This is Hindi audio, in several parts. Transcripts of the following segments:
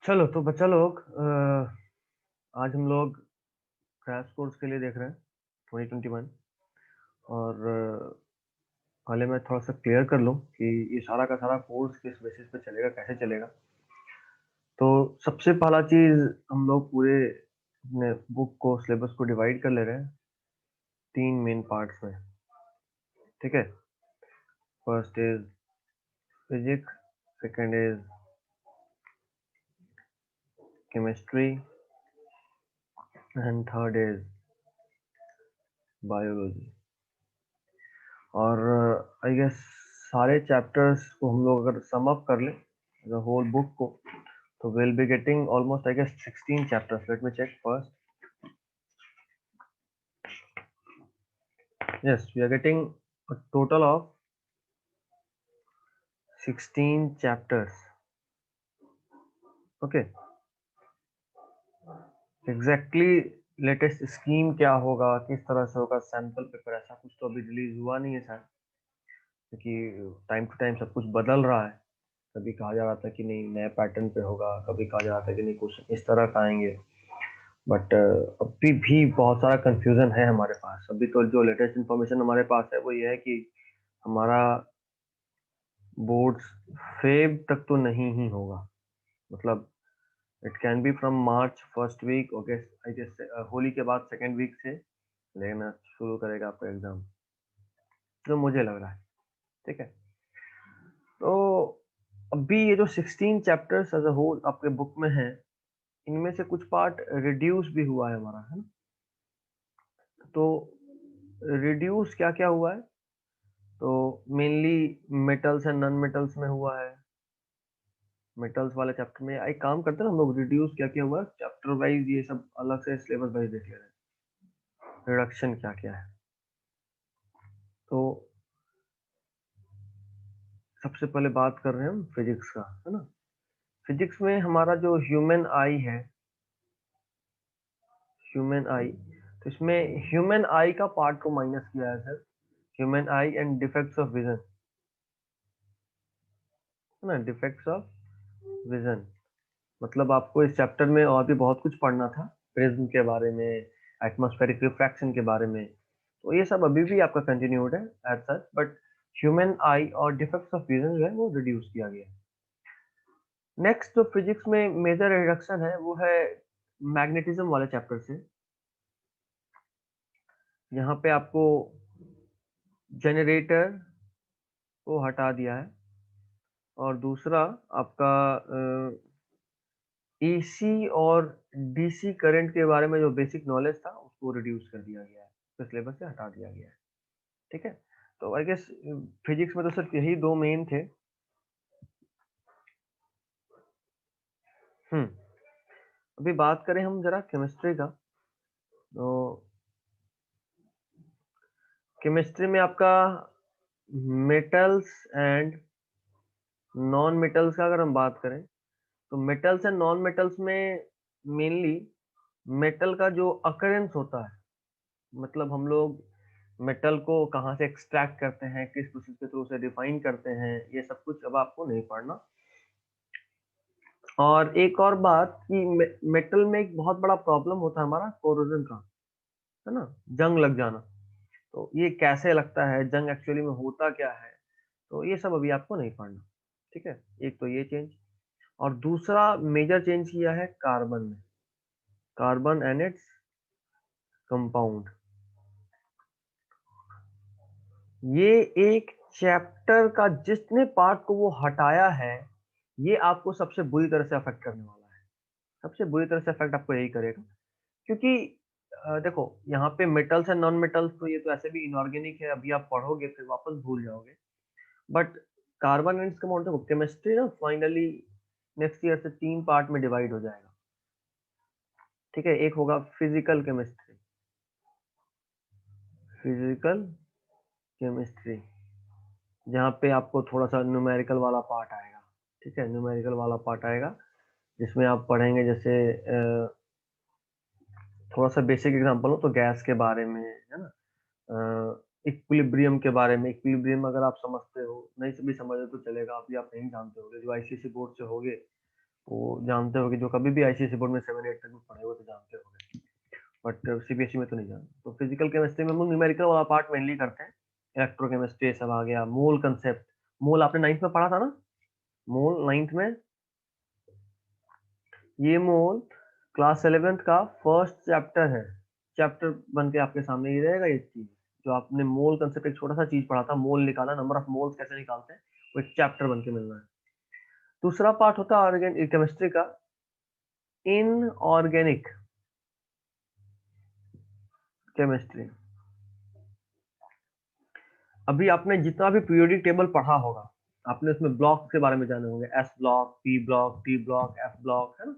चलो तो बच्चा लोग आज हम लोग क्रैश कोर्स के लिए देख रहे हैं 2021। और पहले मैं थोड़ा सा क्लियर कर लूँ कि ये सारा का सारा कोर्स किस बेसिस पे चलेगा, कैसे चलेगा। तो सबसे पहला चीज, हम लोग पूरे अपने बुक को, सिलेबस को डिवाइड कर ले रहे हैं 3 मेन पार्ट्स में। ठीक है, first is physics, second is chemistry and third is biology. और आई गेस सारे चैप्टर्स को हम लोग अगर सम अप कर लें द होल बुक को, तो we'll be getting almost I guess 16 chapters. Let me check first. Yes, we are getting a total of 16 chapters. Okay, exactly latest scheme क्या होगा, किस तरह से होगा, सैंपल पेपर ऐसा कुछ तो अभी रिलीज हुआ नहीं है शायद, क्योंकि टाइम टू टाइम सब कुछ बदल रहा है। कभी कहा जा रहा था कि नहीं नए पैटर्न पे होगा, कभी कहा जा रहा था कि नहीं कुछ इस तरह का आएंगे। बट अभी भी बहुत सारा कंफ्यूजन है हमारे पास। अभी तो जो लेटेस्ट इंफॉर्मेशन हमारे पास है वो ये है कि हमारा बोर्ड्स फेब तक तो नहीं ही होगा। मतलब it can be from March first week, okay I guess Holi के बाद सेकेंड वीक से लेना शुरू करेगा आपका एग्जाम, जो मुझे लग रहा है। ठीक है, तो अभी ये जो 16 चैप्टर्स एज अ होल आपके बुक में है, इनमें से कुछ पार्ट रिड्यूस भी हुआ है हमारा, है ना। तो रिड्यूस क्या क्या हुआ है, तो mainly metals and non metals में हुआ है। मेटल्स वाले चैप्टर में एक काम करते हैं ना हम लोग, रिड्यूस क्या क्या हुआ चैप्टर वाइज, ये सब अलग से सिलेबस वाइज देख ले रहे हैं, रिडक्शन क्या क्या है। तो सबसे पहले बात कर रहे हैं हम फिजिक्स का, है ना। फिजिक्स में हमारा जो ह्यूमन आई है, ह्यूमन आई, तो इसमें ह्यूमन आई का पार्ट को माइनस किया है sir. Human I and defects of vision, है ना, डिफेक्ट्स ऑफ विजन। मतलब आपको इस चैप्टर में और भी बहुत कुछ पढ़ना था, प्रिज्म के बारे में, एटमॉस्फेरिक रिफ्रैक्शन के बारे में। तो ये सब अभी भी आपका कंटिन्यूड है as such, but human eye और डिफेक्ट्स ऑफ विजन जो है वो रिड्यूस किया गया है। नेक्स्ट जो फिजिक्स में मेजर रिडक्शन है वो है मैग्नेटिज्म वाले चैप्टर से। यहाँ पे आपको जनरेटर को हटा दिया है, और दूसरा आपका एसी और डीसी करंट के बारे में जो बेसिक नॉलेज था उसको रिड्यूस कर दिया गया है, तो सिलेबस से हटा दिया गया है। ठीक है, तो आई गेस फिजिक्स में तो सिर्फ यही दो मेन थे। अभी बात करें हम जरा केमिस्ट्री का, तो केमिस्ट्री में आपका मेटल्स एंड नॉन मेटल्स का अगर हम बात करें, तो मेटल्स एंड नॉन मेटल्स में मेनली मेटल का जो अकरेंस होता है, मतलब हम लोग मेटल को कहाँ से एक्सट्रैक्ट करते हैं, किस प्रोसेस के थ्रू से डिफाइन करते हैं, ये सब कुछ अब आपको नहीं पढ़ना। और एक और बात कि मेटल में एक बहुत बड़ा प्रॉब्लम होता है हमारा कोरोजन का, है ना, जंग लग जाना। तो ये कैसे लगता है, जंग एक्चुअली में होता क्या है, तो ये सब अभी आपको नहीं पढ़ना। ठीक है, एक तो ये चेंज। और दूसरा मेजर चेंज किया है कार्बन में, कार्बन एंड इट्स कंपाउंड। ये एक चैप्टर का जितने पार्ट को वो हटाया है, ये आपको सबसे बुरी तरह से अफेक्ट करने वाला है। सबसे बुरी तरह से अफेक्ट आपको यही करेगा, क्योंकि देखो यहाँ पे मेटल्स एंड नॉन मेटल्स तो ये तो ऐसे भी इनऑर्गेनिक है, अभी आप पढ़ोगे फिर वापस भूल जाओगे। बट कार्बन एंड इसका मतलब केमिस्ट्री ना फाइनली नेक्स्ट ईयर से 3 पार्ट में डिवाइड हो जाएगा। ठीक है, एक होगा फिजिकल केमिस्ट्री, फिजिकल केमिस्ट्री जहाँ पे आपको थोड़ा सा न्यूमेरिकल वाला पार्ट आएगा। ठीक है, न्यूमेरिकल वाला पार्ट आएगा जिसमें आप पढ़ेंगे जैसे थोड़ा सा बेसिक एग्जांपल हो तो गैस के बारे में, है ना, इक्विलिब्रियम के बारे में। इक्विलिब्रियम अगर आप समझते हो, नहीं से भी समझो तो चलेगा, अभी आप नहीं जानते होगे, जो आईसीएसई बोर्ड से होगे वो जानते होगे, जो कभी भी आईसीएसई बोर्ड में 7-8 तक में पढ़े हो तो जानते होंगे, बट सीबीएसई में तो नहीं जानते। तो फिजिकल केमिस्ट्री में हम लोग न्यूमेरिकल वाला पार्ट मेनली करते हैं। इलेक्ट्रोकेमिस्ट्री सब आ गया, मोल कंसेप्ट। मोल आपने 9th में पढ़ा था ना? मोल 9th में, ये मोल क्लास 11th का फर्स्ट चैप्टर है। चैप्टर बन के आपके सामने ही रहेगा ये चीज, जो आपने मोल कंसेप्ट एक छोटा सा चीज पढ़ा था, मोल निकाला, नंबर ऑफ मोल्स कैसे निकालते हैं, वो एक चैप्टर बन के मिलना है। दूसरा पार्ट होता है ऑर्गेनिक केमिस्ट्री का, इनऑर्गेनिक केमिस्ट्री। अभी आपने जितना भी पीरियोडिक टेबल पढ़ा होगा, आपने उसमें ब्लॉक के बारे में जाने होंगे, S block, P block, T block, F block, है ना?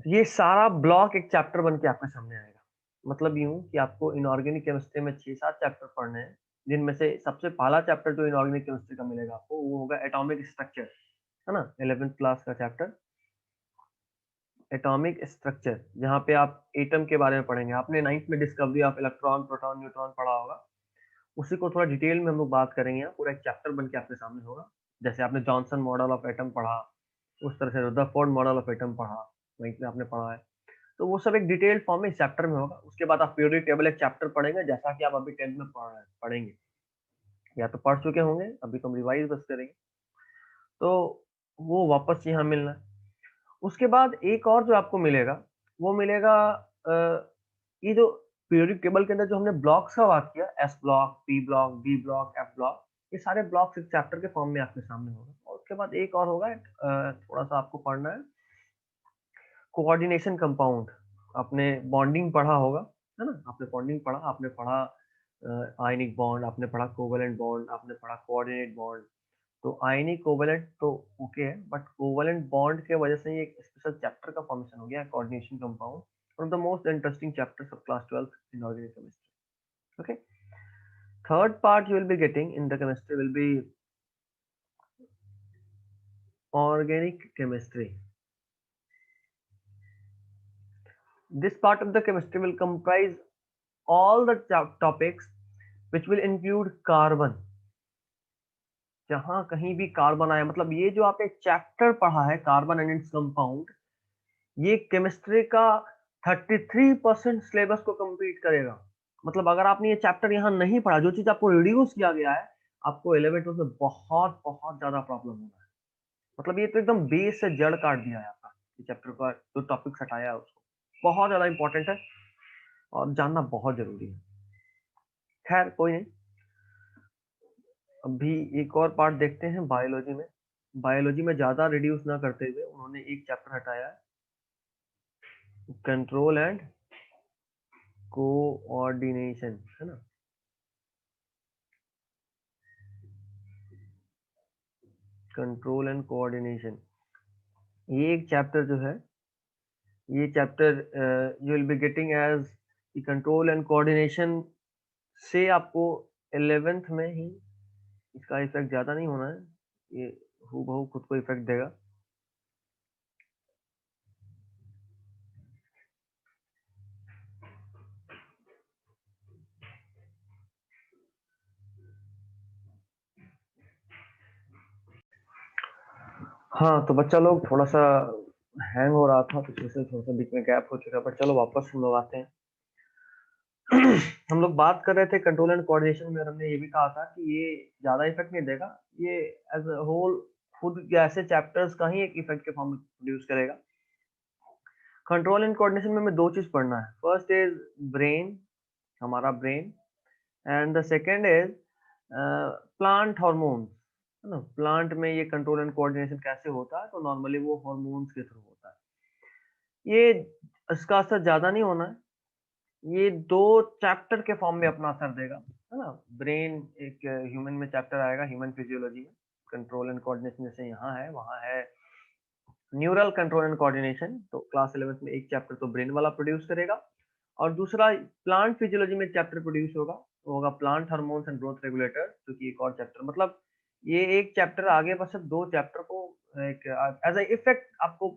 ये सारा ब्लॉक एक चैप्टर बन के आपके सामने आएगा। मतलब यूं कि आपको इनऑर्गेनिक केमिस्ट्री में 6-7 चैप्टर पढ़ने हैं, जिनमें से सबसे पहला चैप्टर जो इनऑर्गेनिक केमिस्ट्री का मिलेगा आपको, वो होगा एटॉमिक स्ट्रक्चर, है ना? 11th क्लास का चैप्टर एटॉमिक स्ट्रक्चर, जहाँ पे आप एटम के बारे में पढ़ेंगे। आपने 9th में discovery of electron, proton, neutron पढ़ा होगा, उसी को थोड़ा डिटेल में हम लोग बात करेंगे। पूरा एक चैप्टर बन के आपके सामने होगा। जैसे आपने जॉनसन मॉडल ऑफ एटम पढ़ा, उस तरह से रदरफोर्ड मॉडल ऑफ एटम पढ़ा, वहीं पे आपने पढ़ा है। तो वो सब एक डिटेल फॉर्म में इस चैप्टर में होगा। उसके बाद आप पीरियोडिक टेबल एक चैप्टर पढ़ेंगे, जैसा कि आप अभी 10th में पढ़ेंगे, या तो पढ़ चुके होंगे, अभी तो हम रिवाइज बस करेंगे। तो वो वापस यहाँ मिलना है। उसके बाद एक और जो आपको मिलेगा, वो मिलेगा ये जो पीरियोडिक टेबल के अंदर जो हमने ब्लॉक्स का बात किया, S block, P block, D block, F block, ये सारे ब्लॉक्स एक चैप्टर के फॉर्म में आपके सामने होगा। और उसके बाद एक और होगा, थोड़ा सा आपको पढ़ना है, कोऑर्डिनेशन कंपाउंड। आपने बॉन्डिंग पढ़ा होगा, है ना? आपने बॉन्डिंग पढ़ा, आपने पढ़ा आयनिक बॉन्ड, आपने पढ़ा कोवेलेंट बॉन्ड, आपने पढ़ा कोऑर्डिनेट बॉन्ड। तो आयनिक कोवेलेंट तो ओके है, बट कोवेलेंट बॉन्ड के वजह से ये एक स्पेशल चैप्टर का फॉर्मेशन हो गया, coordination compound, one of the most interesting chapters of class 12th in organic chemistry. Okay, third part you will be getting in the chemistry will be organic chemistry. This part of the chemistry will comprise all the topics which will include carbon. जहां कहीं भी कार्बन आया, मतलब ये जो आप एक चैप्टर पढ़ा है कार्बन एंड इट्स कंपाउंड, ये केमिस्ट्री का 33% सिलेबस को कंप्लीट करेगा। मतलब अगर आपने ये चैप्टर यहाँ नहीं पढ़ा, जो चीज आपको रिड्यूस किया गया है, आपको 11th में बहुत बहुत ज्यादा प्रॉब्लम होगा। मतलब ये तो एकदम बेस से जड़ काट दिया है आपका, ये चैप्टर का जो टॉपिक हटाया है उसको। बहुत ज्यादा इंपॉर्टेंट है और जानना बहुत जरूरी है। खैर कोई नहीं, अभी एक और पार्ट देखते हैं बायोलॉजी में। बायोलॉजी में ज्यादा रिड्यूस ना करते हुए उन्होंने एक चैप्टर हटाया है, कंट्रोल एंड कोऑर्डिनेशन, है ना? कंट्रोल एंड कोऑर्डिनेशन, ये एक चैप्टर जो है, ये chapter you will be getting as control and coordination से आपको 11th में ही इसका इफेक्ट ज्यादा नहीं होना है, ये हूबहू खुद को इफेक्ट देगा। हाँ, तो बच्चा लोग थोड़ा सा हैंग हो रहा था, पिछले से थोड़ा सा बीच में गैप हो चुका, बट चलो वापस हम लोग आते हैं। हम लोग बात कर रहे थे कंट्रोल एंड कोऑर्डिनेशन में, और हमने ये भी कहा था कि ये ज्यादा इफेक्ट नहीं देगा, ये एज अ होल खुद ऐसे चैप्टर्स का ही एक इफेक्ट के फॉर्म में प्रोड्यूस करेगा। कंट्रोल एंड कोऑर्डिनेशन में हमें दो चीज पढ़ना है। फर्स्ट इज ब्रेन, हमारा brain, and the second is plant hormones, है ना? प्लांट में ये कंट्रोल एंड कोऑर्डिनेशन कैसे होता है, तो नॉर्मली वो हार्मोन्स के थ्रू होता है। ये इसका असर ज्यादा नहीं होना है, ये दो चैप्टर के फॉर्म में अपना असर देगा, है ना? ब्रेन एक ह्यूमन में चैप्टर आएगा, ह्यूमन फिजियोलॉजी में। कंट्रोल एंड कोऑर्डिनेशन जैसे यहाँ है, वहाँ है न्यूरल कंट्रोल एंड कोऑर्डिनेशन। तो क्लास 11th में एक चैप्टर तो ब्रेन वाला प्रोड्यूस करेगा, और दूसरा प्लांट फिजियोलॉजी में चैप्टर प्रोड्यूस होगा, वो होगा plant hormones and growth regulator, जो कि एक और चैप्टर, मतलब ये एक चैप्टर आगे बस दो चैप्टर को एक एज ए इफेक्ट आपको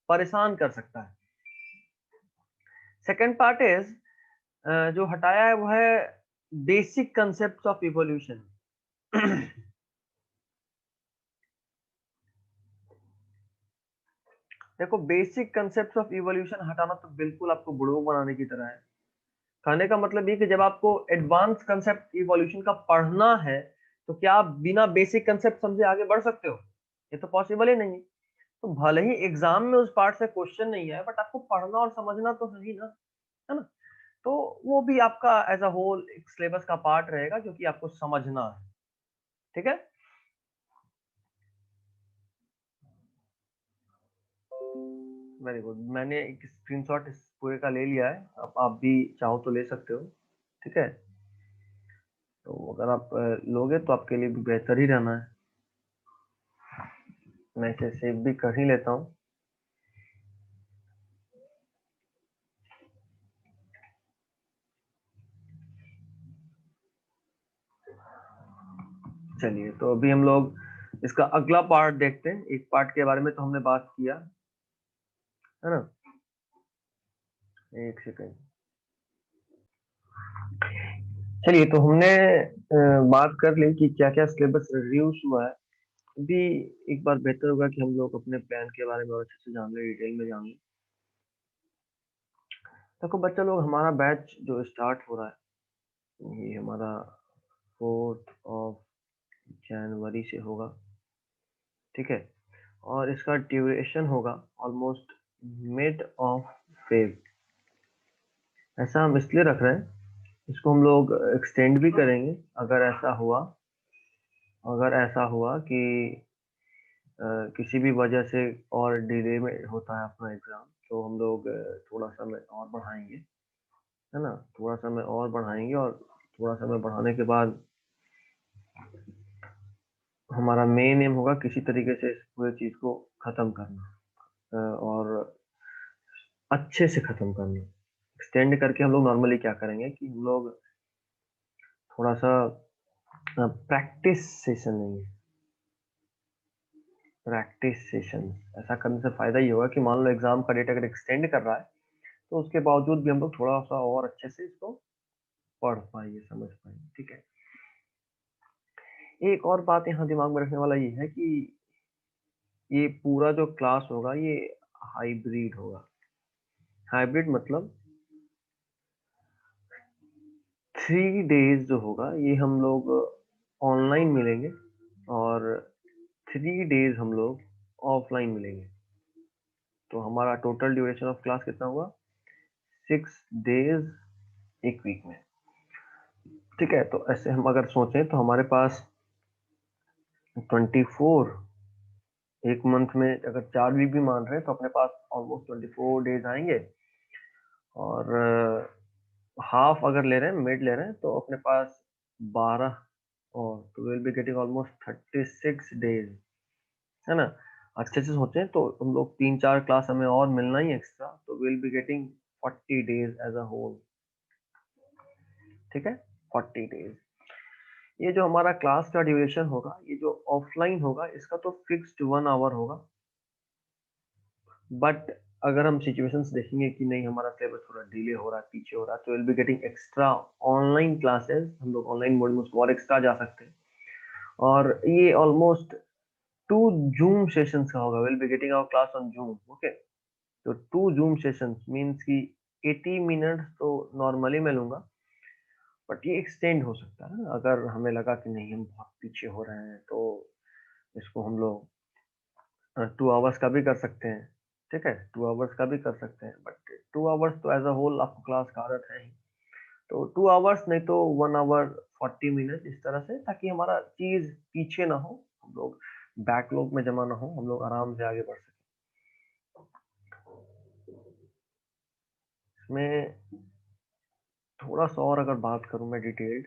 परेशान कर सकता है। सेकेंड पार्ट इज जो हटाया है वो है बेसिक कंसेप्ट ऑफ इवोल्यूशन। देखो बेसिक कंसेप्ट ऑफ इवोल्यूशन हटाना तो बिल्कुल आपको बुड़बक बनाने की तरह है। कहने का मतलब ये कि जब आपको एडवांस कंसेप्ट इवोल्यूशन का पढ़ना है, तो क्या आप बिना बेसिक कंसेप्ट समझे आगे बढ़ सकते हो? ये तो पॉसिबल ही नहीं है। तो भले ही एग्जाम में उस पार्ट से क्वेश्चन नहीं है, बट आपको पढ़ना और समझना तो सही ना, है ना? तो वो भी आपका एज अ होल एक सिलेबस का पार्ट रहेगा जो कि आपको समझना है। ठीक है। वेरी गुड, मैंने एक स्क्रीनशॉट इस पूरे का ले लिया है, अब आप भी चाहो तो ले सकते हो। ठीक है, तो अगर आप लोगे तो आपके लिए भी बेहतर ही रहना है। मैं इसे सेव भी कर ही लेता हूँ। चलिए, तो अभी हम लोग इसका अगला पार्ट देखते हैं। एक पार्ट के बारे में तो हमने बात किया, है ना? एक सेकेंड। चलिए, तो हमने बात कर ली कि क्या क्या सिलेबस रिड्यूस हुआ है। अभी एक बार बेहतर होगा कि हम लोग अपने प्लान के बारे में और अच्छे से जान लें, डिटेल में जान लें। देखो बच्चा लोग, हमारा बैच जो स्टार्ट हो रहा है ये हमारा 4 जनवरी से होगा। ठीक है, और इसका ड्यूरेशन होगा ऑलमोस्ट मिड ऑफ फेब। ऐसा हम इसलिए रख रहे हैं, इसको हम लोग एक्सटेंड भी करेंगे अगर ऐसा हुआ कि किसी भी वजह से और डिले में होता है अपना एग्जाम, तो हम लोग थोड़ा समय और बढ़ाएंगे, है ना? थोड़ा समय और बढ़ाएंगे, और थोड़ा समय बढ़ाने के बाद हमारा मेन एम होगा किसी तरीके से इस पूरे चीज को खत्म करना, और अच्छे से खत्म करना। एक्सटेंड करके हम लोग नॉर्मली क्या करेंगे कि हम लोग थोड़ा सा प्रैक्टिस सेशन लेंगे। प्रैक्टिस सेशन ऐसा करने से फायदा ये होगा कि मान लो एग्जाम का डेट अगर एक्सटेंड कर रहा है, तो उसके बावजूद भी हम लोग थोड़ा सा और अच्छे से इसको पढ़ पाएंगे, समझ पाएंगे। ठीक है। एक और बात यहाँ दिमाग में रखने वाला ये है कि ये पूरा जो क्लास होगा ये हाइब्रिड होगा। हाइब्रिड मतलब 3 डेज जो होगा ये हम लोग ऑनलाइन मिलेंगे, और 3 डेज हम लोग ऑफलाइन मिलेंगे। तो हमारा टोटल ड्यूरेशन ऑफ क्लास कितना हुआ? 6 डेज एक वीक में। ठीक है, तो ऐसे हम अगर सोचें तो हमारे पास 24, एक मंथ में अगर 4 वीक भी मान रहे हैं तो अपने पास ऑलमोस्ट 24 डेज आएंगे। और हाफ अगर ले रहे हैं, मिड ले रहे हैं, तो अपने पास 12, और तो will be getting almost 36 days, है ना? अच्छे से सोचें तो हम लोग 3-4 क्लास हमें और मिलना ही एक्स्ट्रा, तो will be getting 40 days as a whole. ठीक है, 40 डेज। ये जो हमारा क्लास का ड्यूरेशन होगा, ये जो ऑफलाइन होगा, इसका तो फिक्स्ड 1 आवर होगा। बट अगर हम सिचुएशंस देखेंगे कि नहीं हमारा सिलेबस थोड़ा डिले हो रहा है, पीछे हो रहा है, तो will be getting extra online classes. हम लोग ऑनलाइन मोड में उसको और एक्स्ट्रा जा सकते हैं, और ये ऑलमोस्ट 2 जूम सेशंस का होगा। Will be getting our class on Zoom. Okay, तो 2 जूम सेशंस मींस कि 80 मिनट्स तो नॉर्मली मैं लूंगा, बट ये एक्सटेंड हो सकता है ना। अगर हमें लगा कि नहीं हम बहुत पीछे हो रहे हैं, तो इसको हम लोग 2 आवर्स का भी कर सकते हैं। ठीक है, 2 आवर्स का भी कर सकते हैं, बट 2 आवर्स तो एज अ होल आपको क्लास का आदत है ही। तो 2 आवर्स नहीं तो 1 आवर 40 मिनट, इस तरह से, ताकि हमारा चीज पीछे ना हो, हम लोग बैकलॉग में जमा ना हो, हम लोग आराम से आगे बढ़ सकें। इसमें थोड़ा सा और अगर बात करूं मैं डिटेल्ड,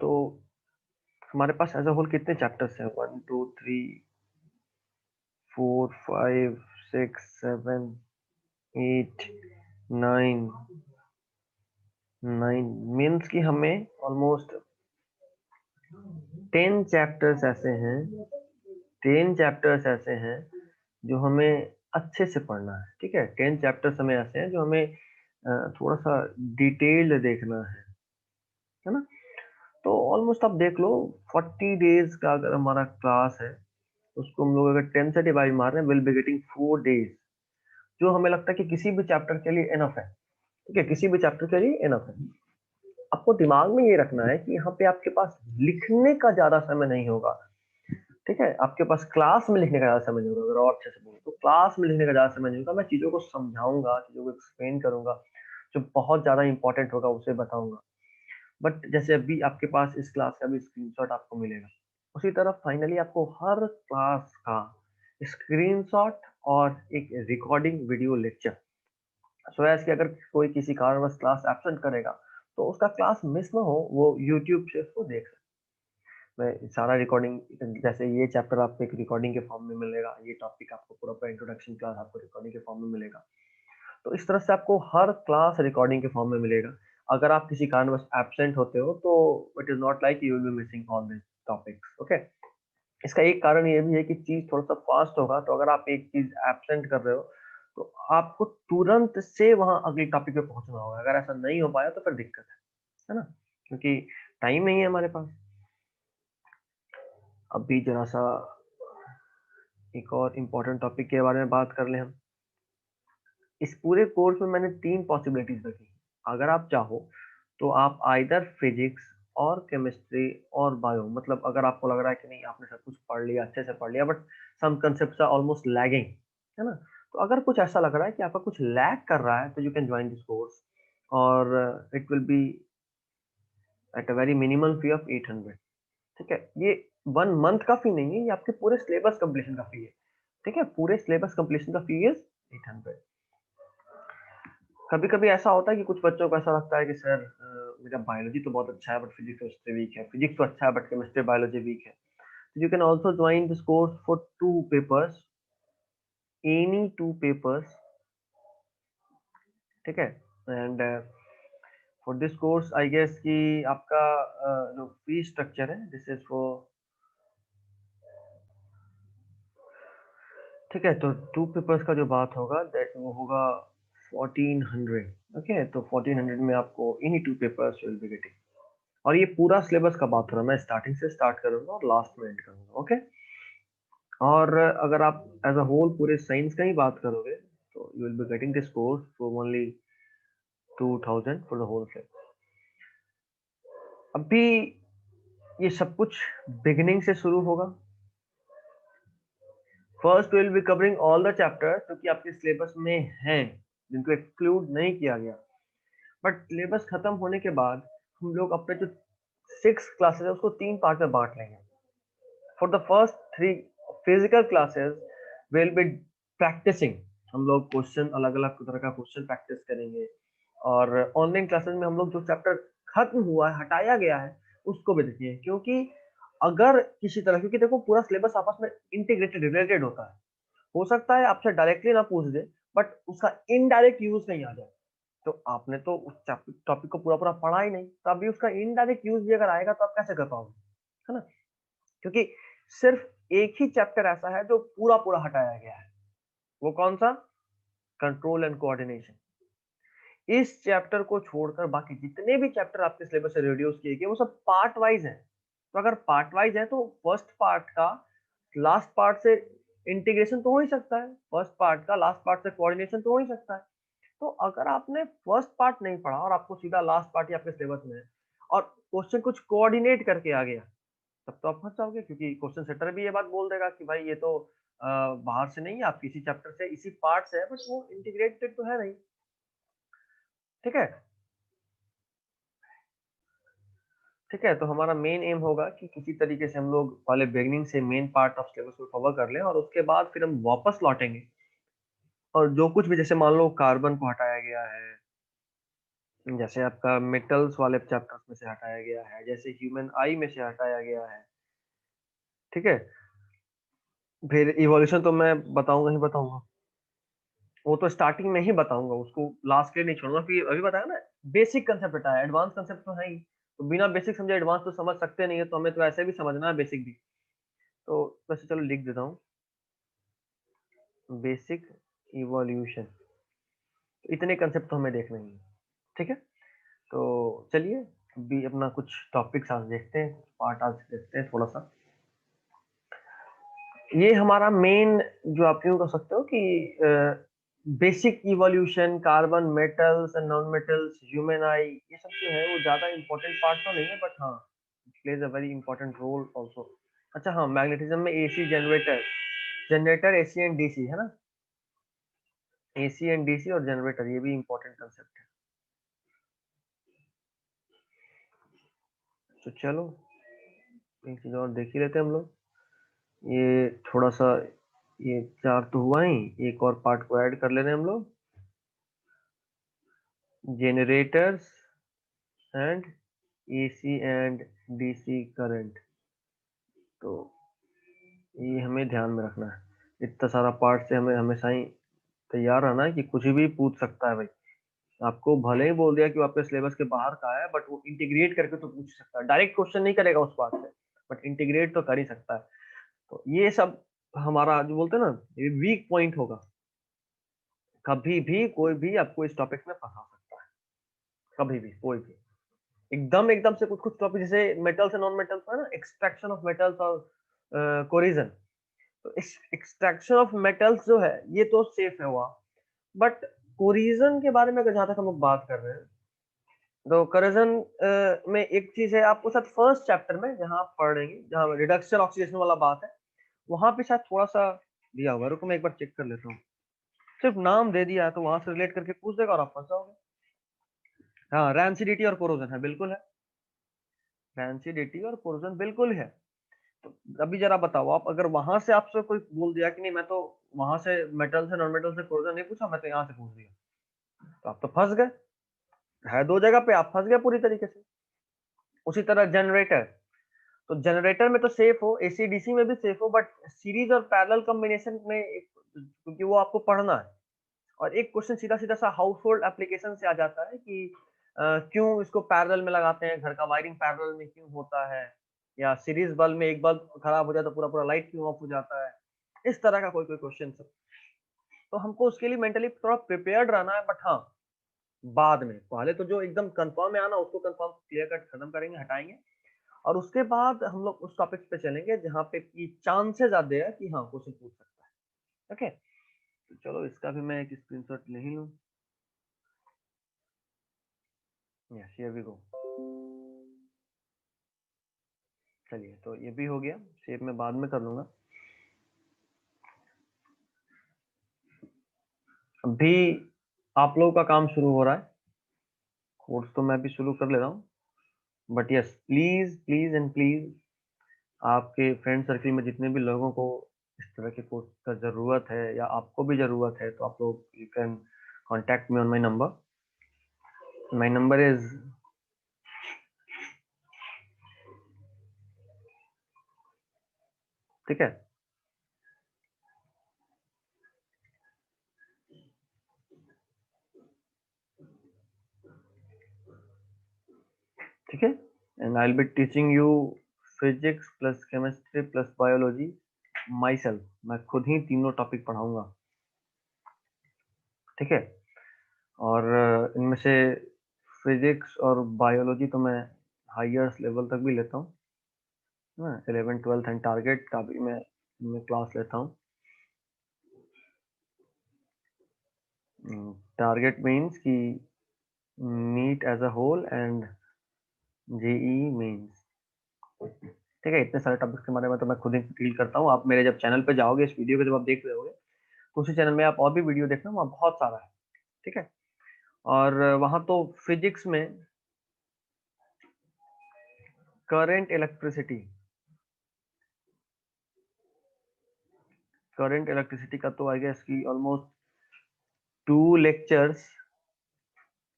तो हमारे पास एज अ होल कितने चैप्टर्स हैं? 1 2 3 4 5 6 7 8 9। मीन्स कि हमें ऑलमोस्ट 10 चैप्टर्स ऐसे हैं, 10 चैप्टर्स ऐसे हैं जो हमें अच्छे से पढ़ना है। ठीक है, 10 चैप्टर्स हमें ऐसे हैं जो हमें थोड़ा सा डिटेल्ड देखना है ना? तो ऑलमोस्ट आप देख लो, 40 डेज का अगर हमारा क्लास है, उसको हम लोग अगर 10 से डिवाइड मार रहे हैं, विल बी गेटिंग 4 डेज, जो हमें लगता है कि किसी भी चैप्टर के लिए इनफ है। ठीक है, किसी भी चैप्टर के लिए इनफ है। आपको दिमाग में ये रखना है कि यहाँ पे आपके पास लिखने का ज्यादा समय नहीं होगा। ठीक है, आपके पास क्लास में लिखने का ज्यादा समय नहीं होगा। अगर और अच्छे से बोलूं तो क्लास में लिखने का ज्यादा समय नहीं होगा। मैं चीजों को समझाऊंगा, चीजों को एक्सप्लेन करूंगा, जो बहुत ज्यादा इंपॉर्टेंट होगा उसे बताऊंगा। बट जैसे अभी आपके पास इस क्लास का भी स्क्रीनशॉट आपको मिलेगा, उसी तरह फाइनली आपको हर क्लास का स्क्रीनशॉट और एक recording video lecture, so as कि अगर कोई किसी कारणवश क्लास एब्सेंट करेगा तो उसका क्लास मिस ना हो, वो यूट्यूब से उसको देख सके। मैं सारा रिकॉर्डिंग, जैसे ये चैप्टर आपको एक रिकॉर्डिंग के फॉर्म में मिलेगा, ये टॉपिक आपको पूरा पूरा इंट्रोडक्शन क्लास आपको रिकॉर्डिंग के फॉर्म में मिलेगा। तो इस तरह से आपको हर क्लास रिकॉर्डिंग के फॉर्म में मिलेगा। अगर आप किसी कारणवश एब्सेंट होते हो तो it is not like you will B missing all this topics. Okay, इसका एक कारण ये भी है कि चीज थोड़ा सा फास्ट होगा, तो अगर आप एक चीज एब्सेंट कर रहे हो तो आपको तुरंत से वहां अगले टॉपिक पे पहुंचना होगा। अगर ऐसा नहीं हो पाया तो फिर दिक्कत है ना, क्योंकि टाइम नहीं है हमारे पास। अभी जरा सा एक और इम्पोर्टेंट टॉपिक के बारे में बात कर लें हम। इस पूरे कोर्स में मैंने 3 पॉसिबिलिटीज रखी। अगर आप चाहो तो आप आइदर फिजिक्स और केमिस्ट्री और बायो, मतलब अगर आपको लग रहा है कि नहीं आपने सब कुछ पढ़ लिया, अच्छे से पढ़ लिया, but some concepts are almost lagging, है ना, तो अगर कुछ ऐसा लग रहा है कि आपका कुछ लैग कर रहा है तो you can join this course, और it will be at a very minimal fee of 800। ठीक है, ये 1 मंथ का फी नहीं है, ये आपके पूरे सिलेबस कंप्लीशन का फी है। ठीक है, पूरे सिलेबस कंप्लीशन का फी इज 800। कभी कभी ऐसा होता है कि कुछ बच्चों को ऐसा लगता है कि सर मेरा बायोलॉजी तो बहुत अच्छा है बट फिजिक्स केमिस्ट्री वीक है, फिजिक्स तो अच्छा है बट केमिस्ट्री बायोलॉजी वीक है। You can also join this course for 2 papers, any 2 papers. ठीक है, and for this course I guess कि आपका जो फी स्ट्रक्चर है, दिस इज फॉर, ठीक है, तो 2 पेपर्स का जो बात होगा दैट वो होगा 1400। ओके, तो 1400 में आपको इन्हीं 2 पेपर्स विल बी गेटिंग। और ये पूरा सिलेबस का बात हो रहा है, मैं स्टार्टिंग से स्टार्ट करूंगा और लास्ट में एंड करूंगा। ओके, और अगर आप एज अ होल पूरे साइंस का ही बात करोगे तो you will be getting this course for only 2000 for the whole set. अभी ये सब कुछ बिगिनिंग से शुरू होगा। First will be covering all the chapters जो कि आपके सिलेबस में हैं, जिनको एक्सक्लूड नहीं किया गया। बट सिलेबस खत्म होने के बाद हम लोग अपने जो 6 क्लासेस है उसको 3 पार्ट में बांट लेंगे। For the first 3 physical classes will be practicing, हम लोग क्वेश्चन, अलग अलग तरह का क्वेश्चन प्रैक्टिस करेंगे। और ऑनलाइन क्लासेस में हम लोग जो चैप्टर खत्म हुआ है, हटाया गया है, उसको भी देखेंगे। क्योंकि अगर किसी तरह, क्योंकि देखो पूरा सिलेबस आपस में इंटीग्रेटेड, रिलेटेड होता है। हो सकता है आपसे डायरेक्टली ना पूछ दे बट उसका इनडायरेक्ट यूज कहीं आ जाए, तो आपने तो उस टॉपिक को पूरा पूरा पढ़ा ही नहीं, तो अभी उसका इनडायरेक्ट यूज भी अगर आएगा तो आप कैसे कर पाओगे, है ना। क्योंकि सिर्फ एक ही चैप्टर ऐसा है जो पूरा पूरा हटाया गया है, वो कौन सा? Control and coordination. इस चैप्टर को छोड़कर बाकी जितने भी चैप्टर आपके सिलेबस से रिड्यूस किए गए वो सब पार्ट वाइज हैं। तो अगर पार्ट वाइज है तो फर्स्ट पार्ट का लास्ट पार्ट से इंटीग्रेशन तो हो ही सकता है, फर्स्ट पार्ट का लास्ट पार्ट से कोऑर्डिनेशन तो हो ही सकता है। तो अगर आपने फर्स्ट पार्ट नहीं पढ़ा और आपको सीधा लास्ट पार्ट ही आपके सिलेबस में है और क्वेश्चन कुछ कोऑर्डिनेट करके आ गया, तब तो आप फंस जाओगे, क्योंकि क्वेश्चन सेटर भी ये बात बोल देगा कि भाई ये तो बाहर से नहीं है, आप किसी चैप्टर से इसी पार्ट से है, बट वो इंटीग्रेटेड तो है नहीं। ठीक है, ठीक है, तो हमारा मेन एम होगा कि किसी तरीके से हम लोग पहले बिगनिंग से मेन पार्ट ऑफ सिलेबस को कवर कर लें और उसके बाद फिर हम वापस लौटेंगे। और जो कुछ भी, जैसे मान लो कार्बन को हटाया गया है, जैसे आपका मेटल्स वाले चैप्टर्स में से हटाया गया है, जैसे ह्यूमन आई में से हटाया गया है। ठीक है, फिर इवोल्यूशन तो मैं बताऊंगा ही बताऊंगा, वो तो स्टार्टिंग में ही बताऊंगा, उसको लास्ट के लिए नहीं छोड़ूंगा। फिर अभी बताया ना, बेसिक कंसेप्ट हटाया, एडवांस कंसेप्ट तो है ही, तो बिना बेसिक समझे एडवांस तो समझ सकते नहीं है, तो हमें तो ऐसे भी समझना है बेसिक भी। तो वैसे चलो लिख देता हूँ, बेसिक इवोल्यूशन, इतने कंसेप्ट तो हमें देखने ही हैं। ठीक है, तो चलिए अभी अपना कुछ टॉपिक्स आज देखते हैं, पार्ट आज देखते हैं थोड़ा सा। ये हमारा मेन जो आप यूँ कह सकते हो कि basic evolution, carbon, metals and non metals, human आई, ये सब जो है वो ज़्यादा इम्पोर्टेंट पार्ट तो नहीं है, बट हाँ, it plays a very important role also. अच्छा हाँ, मैग्नेटिज्म में AC generator, generator AC and DC है ना, एसी एंड डीसी और जनरेटर, ये भी इंपॉर्टेंट कंसेप्ट है। तो चलो एक चीज और देख ही लेते हैं हम लोग। ये थोड़ा सा, ये 4 तो हुआ ही, एक और पार्ट को ऐड कर ले रहे हैं हम लोग, generators and AC and DC current. तो ये हमें ध्यान में रखना है, इतना सारा पार्ट से हमें हमेशा ही तैयार रहना है कि कुछ भी पूछ सकता है भाई। आपको भले ही बोल दिया कि वो आपके सिलेबस के बाहर का है, बट वो इंटीग्रेट करके तो पूछ सकता है, डायरेक्ट क्वेश्चन नहीं करेगा उस पार्ट से, बट इंटीग्रेट तो कर ही सकता है। तो ये सब हमारा जो बोलते हैं ना, ये वीक पॉइंट होगा। कभी भी कोई भी आपको इस टॉपिक में फंसा सकता है, कभी भी कोई भी। एकदम एकदम से कुछ कुछ टॉपिक जैसे मेटल्स एंड नॉन मेटल्स है ना, एक्सट्रैक्शन ऑफ मेटल्स और कोरिजन। तो इस एक्सट्रैक्शन ऑफ मेटल्स जो है ये तो सेफ है हुआ, बट कोरिजन के बारे में अगर जहां तक हम लोग बात कर रहे हैं, तो कोरिजन में एक चीज है, आपको शायद फर्स्ट चैप्टर में जहां आप पढ़ेंगे, जहां रिडक्शन ऑक्सीडेशन वाला बात है, वहां पे शायद थोड़ा सा दिया हुआ है। रुको मैं एक बार चेक कर लेता हूँ। सिर्फ नाम दे दिया है तो वहां से रिलेट करके पूछ देगा और आप फंस जाओगे। हाँ, रैंसिडिटी और कोरोजन है, बिल्कुल है। रैंसिडिटी और कोरोजन बिल्कुल है। तो अभी जरा बताओ, आप अगर वहां से आपसे कोई बोल दिया कि नहीं मैं तो वहां से मेटल से नॉन मेटल से कोरोजन नहीं पूछा, मैं तो यहाँ से पूछ दिया, तो आप तो फंस गए। है दो जगह पे, आप फंस गए पूरी तरीके से। उसी तरह जनरेटर, तो जनरेटर में तो सेफ हो, एसी डीसी में भी सेफ हो, बट सीरीज और पैरेलल कॉम्बिनेशन में क्योंकि वो आपको पढ़ना है। और एक क्वेश्चन सीधा सीधा सा हाउस होल्ड एप्लीकेशन से आ जाता है कि क्यों इसको पैरेलल में लगाते हैं, घर का वायरिंग पैरेलल में क्यों होता है, या सीरीज बल्ब में एक बल्ब खराब हो जाए तो पूरा पूरा लाइट क्यों ऑफ हो जाता है। इस तरह का कोई कोई क्वेश्चन सब। तो हमको उसके लिए मेंटली थोड़ा प्रिपेयर्ड रहना है, बट हाँ, बाद में पहले तो जो एकदम कंफर्म है आना, उसको कंफर्म क्लियर कट खत्म करेंगे, हटाएंगे। और उसके बाद हम लोग उस टॉपिक पे चलेंगे जहाँ पे की चांसेस ज्यादा है कि हाँ क्वेश्चन पूछ सकता है। ओके, तो चलो इसका भी मैं एक स्क्रीनशॉट ले ही लूँ। Yes, here we go. चलिए, तो ये भी हो गया, शेप में बाद में कर लूंगा। अभी आप लोगों का काम शुरू हो रहा है, कोर्स तो मैं भी शुरू कर ले रहा हूँ, but yes, please please and please, आपके फ्रेंड सर्किल में जितने भी लोगों को इस तरह के कोर्स का जरूरत है या आपको भी जरूरत है, तो आप लोग you can contact me on my number. My number is, ठीक है, ठीक है, and I will be teaching you physics plus chemistry plus biology my self. मैं खुद ही तीनों टॉपिक पढ़ाऊंगा, ठीक है। और इनमें से फिजिक्स और बायोलॉजी तो मैं हाईएस्ट लेवल तक भी लेता हूँ, 11th 12th एंड टारगेट का भी मैं क्लास लेता हूँ। टारगेट मीन्स कि NEET as a whole and JEE means, ठीक है। इतने सारे टॉपिक्स के बारे में तो मैं खुद ही डील करता हूँ। आप मेरे जब चैनल पे जाओगे, इस वीडियो को जब आप देख रहे होगे, तो उसी चैनल में आप और भी वीडियो देखना, वहाँ बहुत सारा है, ठीक है। और वहाँ तो फिजिक्स में करंट इलेक्ट्रिसिटी, करंट इलेक्ट्रिसिटी का तो आई गेस कि ऑलमोस्ट 2 लेक्चर्स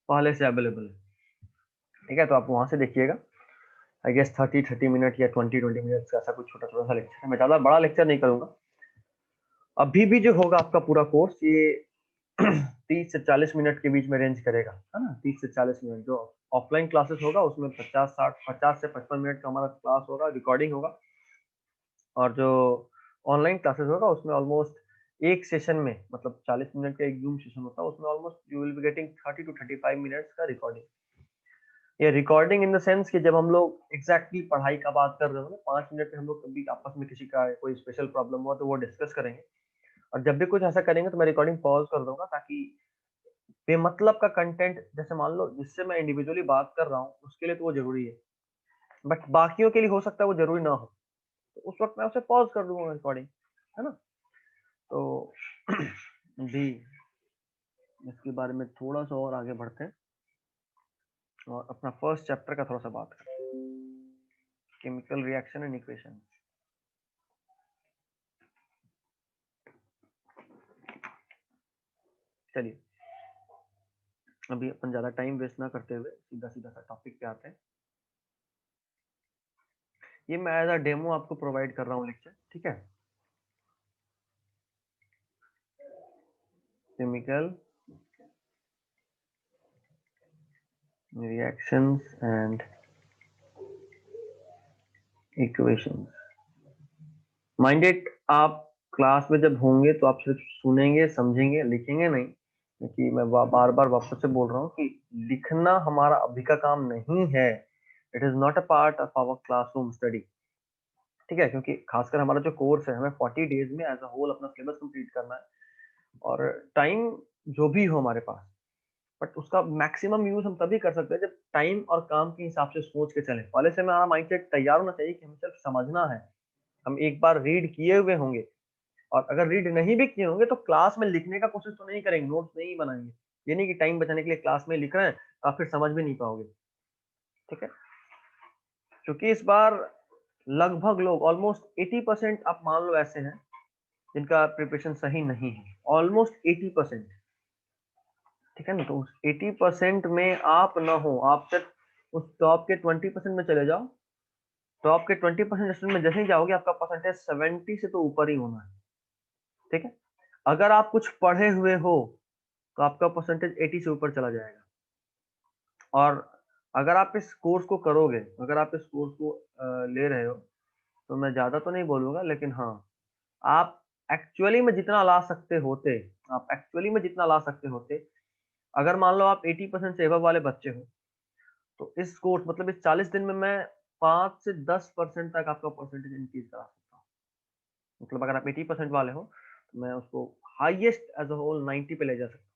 पहले से अवेलेबल है, ठीक है। तो आप वहां से देखिएगा, आई गेस 30 मिनट या 20 मिनट का ऐसा कुछ छोटा छोटा सा लेक्चर है। मैं ज्यादा बड़ा लेक्चर नहीं करूंगा। अभी भी जो होगा आपका पूरा कोर्स, ये 30 से 40 मिनट के बीच में रेंज करेगा, है ना। 30 से 40 मिनट जो ऑफलाइन क्लासेस होगा उसमें 50 से 55 मिनट का हमारा क्लास होगा, रिकॉर्डिंग होगा। और जो ऑनलाइन क्लासेस होगा उसमें ऑलमोस्ट एक सेशन में, मतलब 40 मिनट का एक जूम सेशन होता है, उसमें almost you will be getting 30 to 35 minutes का रिकॉर्डिंग। ये रिकॉर्डिंग इन द सेंस कि जब हम लोग एग्जैक्टली पढ़ाई का बात कर रहे हो ना, 5 मिनट में हम लोग कभी आपस में किसी का कोई स्पेशल प्रॉब्लम हुआ तो वो डिस्कस करेंगे। और जब भी कुछ ऐसा करेंगे तो मैं रिकॉर्डिंग पॉज कर दूंगा, ताकि बेमतलब का कंटेंट, जैसे मान लो जिससे मैं इंडिविजुअली बात कर रहा हूँ उसके लिए तो वो जरूरी है, बट बाकियों के लिए हो सकता है वो जरूरी ना हो, तो उस वक्त मैं उसे पॉज कर दूंगा रिकॉर्डिंग, है ना। तो भी इसके बारे में थोड़ा सा और आगे बढ़ते हैं और अपना फर्स्ट चैप्टर का थोड़ा सा बात करते हैं, केमिकल रिएक्शन एंड इक्वेशन। चलिए, अभी अपन ज्यादा टाइम वेस्ट ना करते हुए सीधा सीधा सा टॉपिक पे आते हैं। ये मैं एज अ डेमो आपको प्रोवाइड कर रहा हूँ लेक्चर, ठीक है। Chemical reactions and equations. Minded आप क्लास में जब होंगे तो आप सिर्फ सुनेंगे, समझेंगे, लिखेंगे नहीं, क्योंकि मैं बार बार वापस से बोल रहा हूँ कि लिखना हमारा अभी का काम नहीं है। It is not a part of our classroom study, ठीक है। क्योंकि खासकर हमारा जो कोर्स है, हमें 40 डेज में एज अ होल अपना सिलेबस कंप्लीट करना है, और टाइम जो भी हो हमारे पास, बट उसका मैक्सिमम यूज हम तभी कर सकते हैं जब टाइम और काम के हिसाब से सोच के चले। पहले से हमारा माइंडसेट तैयार होना चाहिए कि हमें सिर्फ समझना है। हम एक बार रीड किए हुए होंगे, और अगर रीड नहीं भी किए होंगे तो क्लास में लिखने का कोशिश तो नहीं करेंगे, नोट्स नहीं बनाएंगे। ये नहीं कि टाइम बचाने के लिए क्लास में लिख रहे हैं, आप फिर समझ भी नहीं पाओगे, ठीक है। क्योंकि इस बार लगभग लोग ऑलमोस्ट 80% आप मान लो ऐसे हैं जिनका प्रिपरेशन सही नहीं है, ऑलमोस्ट 80%, ठीक है ना। तो उस 80% में आप ना हो, आप सिर्फ उस टॉप के 20% में चले जाओ। टॉप के 20% स्टूडेंट में जैसे ही जाओगे आपका परसेंटेज 70 से तो ऊपर ही होना है, ठीक है। अगर आप कुछ पढ़े हुए हो तो आपका परसेंटेज 80 से ऊपर चला जाएगा। और अगर आप इस कोर्स को करोगे, अगर आप इस कोर्स को ले रहे हो, तो मैं ज्यादा तो नहीं बोलूंगा, लेकिन हाँ, आप एक्चुअली में जितना ला सकते होते, आप एक्चुअली में जितना ला सकते होते, अगर मान लो आप 80% से एबव वाले बच्चे हो, तो इस कोर्स मतलब इस 40 दिन में मैं 5 से 10% तक आपका परसेंटेज इंक्रीज करा सकता हूँ। मतलब अगर आप 80% वाले हो तो मैं उसको हाईएस्ट एज अ होल 90 पे ले जा सकता हूँ।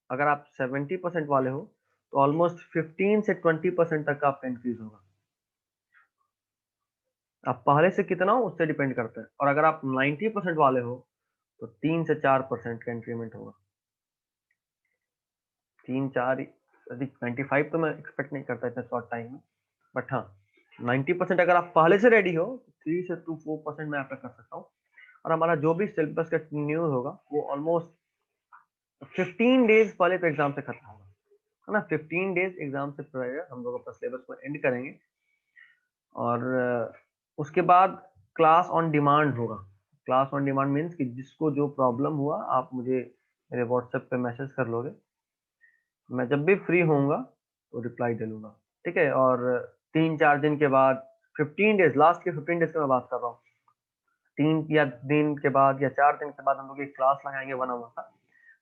अगर आप 70% वाले हो तो ऑलमोस्ट 15 से 20% तक का आपका इंक्रीज होगा। आप पहले से कितना हो उससे डिपेंड करता है। और अगर आप 90% वाले हो तो 3 से 4% का इंक्रीमेंट होगा। 3 4, अधिक 95 तो मैं एक्सपेक्ट नहीं करता इतने शॉर्ट टाइम में, बट हाँ 90% अगर आप पहले से रेडी हो, 3 से 4% मैं आपका कर सकता हूँ। और हमारा जो भी सिलेबस का न्यूज होगा वो ऑलमोस्ट 15 डेज पहले तो एग्जाम से खत्म होगा, है ना। 15 डेज एग्जाम से पहले हम लोग अपना सिलेबस को एंड करेंगे, और उसके बाद क्लास ऑन डिमांड होगा। क्लास ऑन डिमांड मीन्स कि जिसको जो प्रॉब्लम हुआ आप मुझे मेरे व्हाट्सएप पे मैसेज कर लोगे, मैं जब भी फ्री होऊंगा तो रिप्लाई दे लूंगा, ठीक है। और 3 4 दिन के बाद, 15 डेज, लास्ट के 15 डेज की मैं बात कर रहा हूँ, 3 या दिन के बाद या 4 दिन के बाद हम लोग एक क्लास लगाएंगे 1 hour का,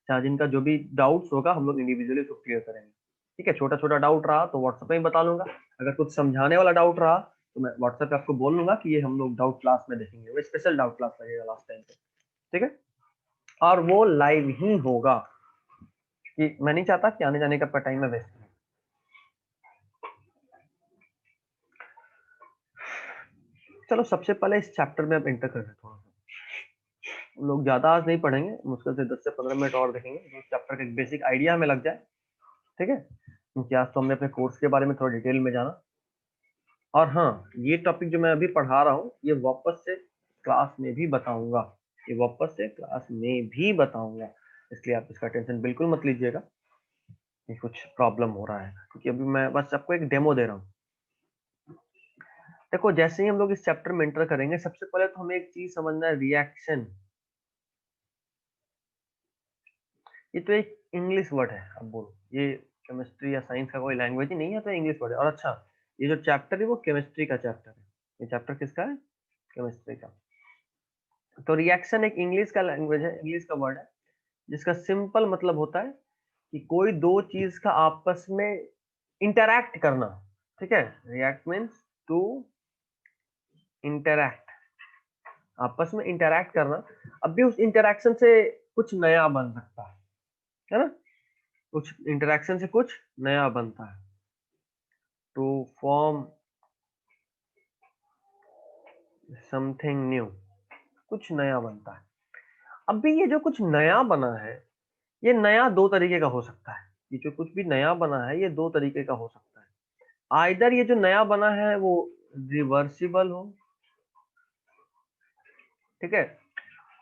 4 दिन का। जो भी डाउट्स होगा हम लोग इंडिविजुअली उसको क्लियर करेंगे, ठीक है। छोटा छोटा डाउट रहा तो व्हाट्सएप में ही बता लूंगा, अगर कुछ समझाने वाला डाउट रहा तो मैं व्हाट्सएप पे आपको बोल लूंगा कि ये हम लोग डाउट क्लास में देखेंगे, वो स्पेशल डाउट क्लास लगेगा लास्ट टाइम पे, ठीक है। और वो लाइव ही होगा, कि मैं नहीं चाहता कि आने जाने का टाइम में वेस्ट हो। चलो सबसे पहले इस चैप्टर में अब एंटर कर रहे हैं थोड़ा सा। लोग ज्यादा आज नहीं पढ़ेंगे, मुश्किल से 10 से 15 मिनट और देखेंगे, जो चैप्टर का एक बेसिक आइडिया हमें लग जाए, ठीक है। क्योंकि आज तो हमने अपने कोर्स के बारे में थोड़ा डिटेल में जाना। और हाँ, ये टॉपिक जो मैं अभी पढ़ा रहा हूँ ये वापस से क्लास में भी बताऊंगा, ये वापस से क्लास में भी बताऊंगा, इसलिए आप इसका टेंशन बिल्कुल मत लीजिएगा कि कुछ प्रॉब्लम हो रहा है, क्योंकि अभी मैं बस आपको एक डेमो दे रहा हूँ। देखो, जैसे ही हम लोग इस चैप्टर में एंटर करेंगे, सबसे पहले तो हमें एक चीज समझना है, रिएक्शन। ये तो एक इंग्लिश वर्ड है, अब बोलो, ये केमिस्ट्री या साइंस का कोई लैंग्वेज ही नहीं है, तो इंग्लिश वर्ड है। और अच्छा, ये जो चैप्टर है वो केमिस्ट्री का चैप्टर है। ये चैप्टर किसका है? केमिस्ट्री का। तो रिएक्शन एक इंग्लिश का लैंग्वेज है, इंग्लिश का वर्ड है, जिसका सिंपल मतलब होता है कि कोई दो चीज का आपस में इंटरैक्ट करना, ठीक है। रिएक्ट मीन्स टू इंटरैक्ट, आपस में इंटरैक्ट करना। अब भी उस इंटरैक्शन से कुछ नया बन सकता है ना, कुछ इंटरैक्शन से कुछ नया बनता है। टू फॉर्म समथिंग न्यू, कुछ नया बनता है। अब भी ये जो कुछ नया बना है, ये नया दो तरीके का हो सकता है। ये जो कुछ भी नया बना है ये दो तरीके का हो सकता है। आइदर ये जो नया बना है वो रिवर्सिबल हो, ठीक है,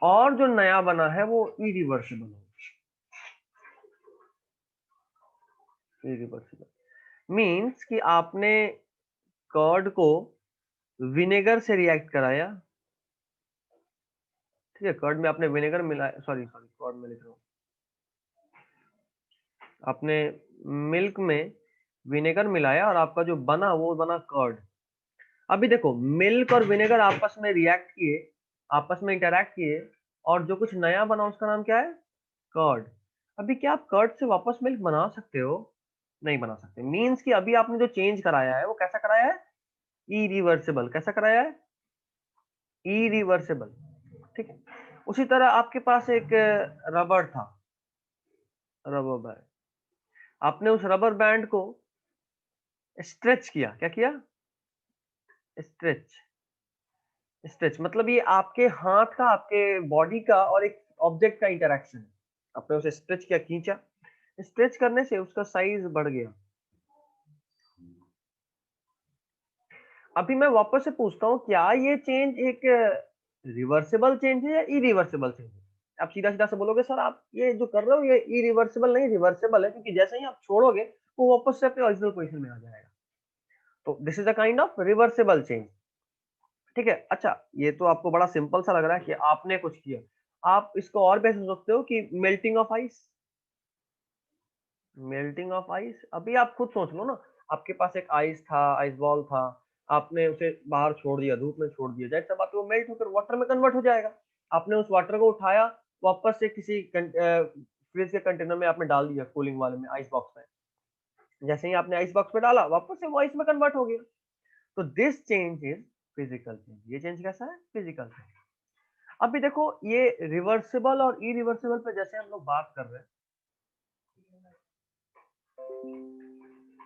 और जो नया बना है वो इरिवर्सिबल हो। इरिवर्सिबल मीन्स कि आपने कर्ड को विनेगर से रिएक्ट कराया, ठीक है, कर्ड में आपने विनेगर मिलाया, सॉरी सॉरी कर्ड में लिख रहा हूँ, आपने मिल्क में विनेगर मिलाया और आपका जो बना वो बना कर्ड। अभी देखो मिल्क और विनेगर आपस में रिएक्ट किए, आपस में इंटरैक्ट किए, और जो कुछ नया बना उसका नाम क्या है, कर्ड। अभी क्या आप कर्ड से वापस मिल्क बना सकते हो? नहीं बना सकते। मींस कि अभी आपने जो चेंज कराया है वो कैसा कराया है, इरिवर्सिबल। कैसा कराया है, इरिवर्सिबल, ठीक है। उसी तरह आपके पास एक रबर था, रबर बैंड, आपने उस रबर बैंड को स्ट्रेच किया। क्या किया, स्ट्रेच। स्ट्रेच मतलब ये आपके हाथ का, आपके बॉडी का और एक ऑब्जेक्ट का इंटरेक्शन है। आपने उसे स्ट्रेच किया, खींचा, स्ट्रेच करने से उसका साइज बढ़ गया। अभी मैं वापस से पूछता हूँ, क्या ये चेंज एक रिवर्सिबल चेंज है या इरिवर्सिबल चेंज है? आप सीधा सीधा से बोलोगे सर आप ये जो कर रहे हो ये इरिवर्सिबल नहीं रिवर्सिबल है, क्योंकि जैसे ही आप छोड़ोगे वो वापस से अपने ओरिजिनल पोजीशन में आ जाएगा। तो this is a kind of reversible change, ठीक है। अच्छा, ये तो आपको बड़ा सिंपल सा लग रहा है कि आपने कुछ किया। आप इसको और भी सोच सकते हो कि melting of ice, melting of ice. अभी आप खुद सोच लो ना, आपके पास एक आइस था, आइस बॉल था, आपने उसे बाहर छोड़ दिया, धूप में छोड़ दिया, जाहिर सी बात है वो मेल्ट होकर वाटर में कन्वर्ट हो जाएगा। आपने उस वाटर को उठाया, वापस से किसी फ्रिज के कंटेनर में आपने डाल दिया, कूलिंग वाले में, आइस बॉक्स में। जैसे ही आपने आइस बॉक्स में डाला, वापस से वो आइस में कन्वर्ट हो गया। तो this change is physical change. ये चेंज कैसा है, फिजिकल चेंज। अभी देखो ये रिवर्सिबल और इरिवर्सिबल पे जैसे हम लोग बात कर रहे हैं,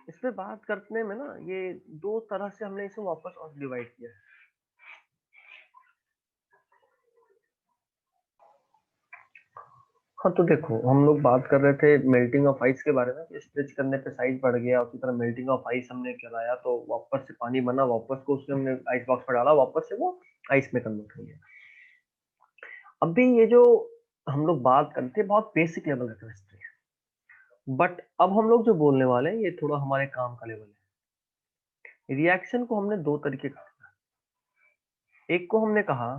इस पे बात करने में ना ये दो तरह से हमने इसे वापस और डिवाइड किया है। हाँ तो देखो हम लोग बात कर रहे थे मेल्टिंग ऑफ आइस के बारे में, कि स्ट्रेच करने पे साइज बढ़ गया, उसी तरह मेल्टिंग ऑफ आइस हमने कराया तो वापस से पानी बना, वापस को उसने हमने आइस बॉक्स में डाला, वापस से वो आइस में कन्वर्ट हो गया। अभी ये जो हम लोग बात करते हैं बहुत बेसिक लेवल का केमिस्ट्री है, बट अब हम लोग जो बोलने वाले हैं ये थोड़ा हमारे काम का लेवल है। रिएक्शन को हमने दो तरीके का, एक को हमने कहा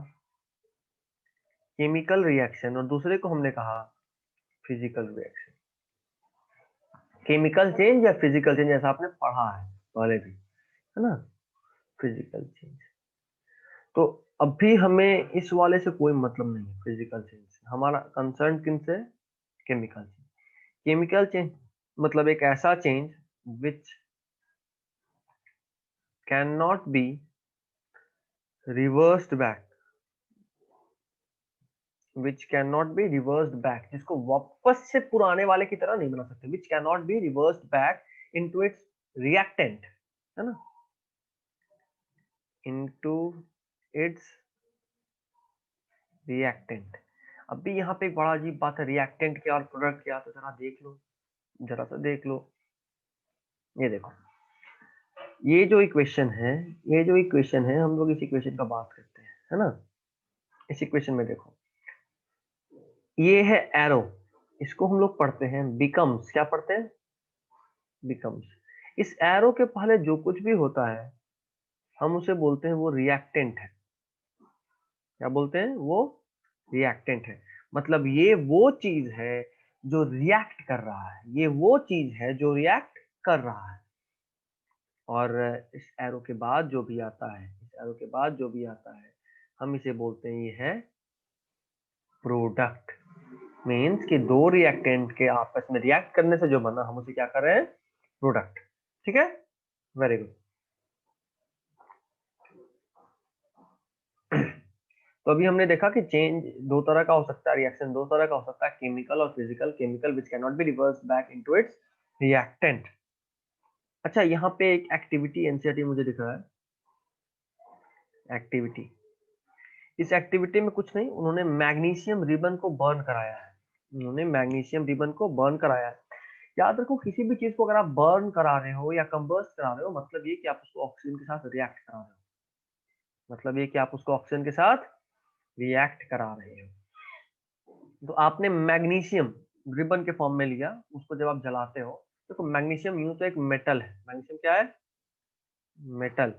केमिकल रिएक्शन और दूसरे को हमने कहा फिजिकल रिएक्शन। केमिकल चेंज या फिजिकल चेंज, ऐसा आपने पढ़ा है पहले भी, है ना, फिजिकल चेंज। तो अभी हमें इस वाले से कोई मतलब नहीं है, फिजिकल चेंज से हमारा कंसर्न किन से, केमिकल चेंज। केमिकल चेंज मतलब एक ऐसा change which can not be reversed back, which can not be reversed back, जिसको वापस से पुराने वाले की तरह नहीं बना सकते, which can not be reversed back into its reactant, है ना, इनटू इट्स रिएक्टेंट। अब भी यहाँ पे एक बड़ा अजीब बात है, रिएक्टेंट क्या और प्रोडक्ट क्या, तो जरा देख लो, जरा सा देख लो। ये देखो, ये जो इक्वेशन है, ये जो इक्वेशन है, हम लोग इस इक्वेशन का बात करते हैं, है ना। इस इक्वेशन में देखो, ये है एरो, इसको हम लोग पढ़ते हैं बिकम्स। क्या पढ़ते हैं, बिकम्स। इस एरो के पहले जो कुछ भी होता है हम उसे बोलते हैं वो रिएक्टेंट है। क्या बोलते हैं, वो रिएक्टेंट है। मतलब ये वो चीज है जो रिएक्ट कर रहा है, ये वो चीज है जो रिएक्ट कर रहा है। और इस एरो के बाद जो भी आता है, इस एरो के बाद जो भी आता है हम इसे बोलते हैं, ये है प्रोडक्ट। मीन्स कि दो रिएक्टेंट के आपस में रिएक्ट करने से जो बना हम उसे क्या कर रहे हैं, प्रोडक्ट, ठीक है, वेरी गुड। तो अभी हमने देखा कि चेंज दो तरह का हो सकता है, रिएक्शन दो तरह का हो सकता है, केमिकल और physical. Chemical which can not be reverse back into its reactant. अच्छा, यहाँ पे एक एक्टिविटी एनसीईआरटी मुझे दिख रहा है, एक्टिविटी। इस एक्टिविटी में कुछ नहीं, उन्होंने मैग्नीशियम रिबन को बर्न कराया है। उन्होंने मैग्नीशियम रिबन को बर्न कराया है। याद रखो, किसी भी चीज को अगर आप बर्न करा रहे हो या कंबस्ट करा रहे हो, मतलब ये कि आप उसको ऑक्सीजन के साथ रिएक्ट करा रहे हो, मतलब ये कि आप उसको ऑक्सीजन के साथ रिएक्ट करा रहे हो। तो आपने मैग्नीशियम रिबन के फॉर्म में लिया, उसको जब आप जलाते हो, देखो मैग्नीशियम यूं तो एक मेटल है, मैग्नीशियम क्या है, मेटल।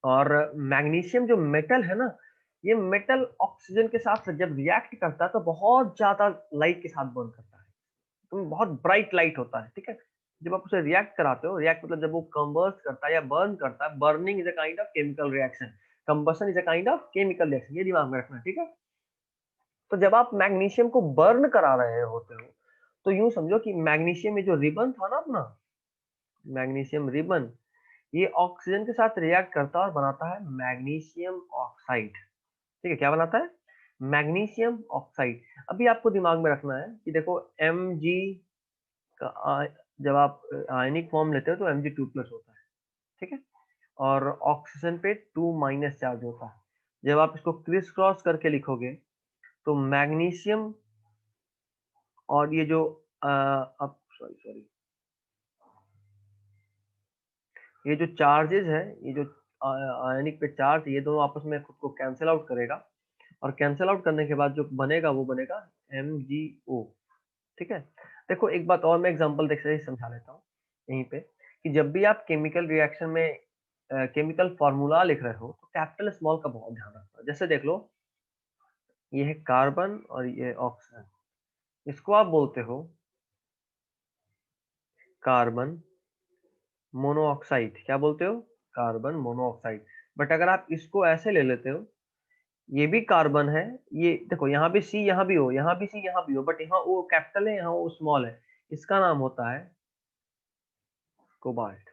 और मैग्नीशियम जो मेटल है ना, ये मेटल ऑक्सीजन के साथ जब रिएक्ट करता है तो बहुत ज्यादा लाइट के साथ बर्न करता है, तो बहुत ब्राइट लाइट होता है, ठीक है। जब आप उसे रिएक्ट कराते हो, रिएक्ट मतलब जब वो कंबस्ट करता है या बर्न करता है, burning is a kind of chemical reaction, combustion is a kind of chemical reaction, ये दिमाग में रखना, ठीक है। तो जब आप मैग्नीशियम को बर्न करा रहे होते हो, तो यूं समझो कि मैग्नीशियम में जो रिबन था ना अपना, मैग्नीशियम रिबन, ये ऑक्सीजन के साथ रिएक्ट करता है और बनाता है मैग्नीशियम ऑक्साइड, ठीक है। क्या बनाता है, मैग्नीशियम ऑक्साइड। अभी आपको दिमाग में रखना है कि देखो Mg का जब आप आयनिक फॉर्म लेते हो तो Mg2+ होता है, ठीक है, और ऑक्सीजन पे 2- चार्ज होता है। जब आप इसको क्रिस क्रॉस करके लिखोगे तो मैग्नीशियम और ये जो अब सॉरी सॉरी ये जो चार्जेस है, ये जो आयनिक पे चार्ज, ये दोनों आपस में खुद को कैंसिल आउट करेगा, और कैंसिल आउट करने के बाद जो बनेगा वो बनेगा MgO, ठीक है। देखो एक बात और मैं एग्जांपल देख से समझा लेता हूँ यहीं पे, कि जब भी आप केमिकल रिएक्शन में केमिकल फॉर्मूला लिख रहे हो तो कैपिटल स्मॉल का बहुत ध्यान रखना। जैसे देख लो, ये है कार्बन और ये ऑक्सीजन, इसको आप बोलते हो कार्बन मोनोऑक्साइड। क्या बोलते हो, कार्बन मोनोऑक्साइड। बट अगर आप इसको ऐसे ले लेते हो, ये भी कार्बन है, ये देखो यहाँ भी सी, यहाँ भी हो, यहाँ भी सी, यहाँ भी हो, बट यहाँ वो कैपिटल है, यहाँ वो स्मॉल है, इसका नाम होता है कोबाल्ट।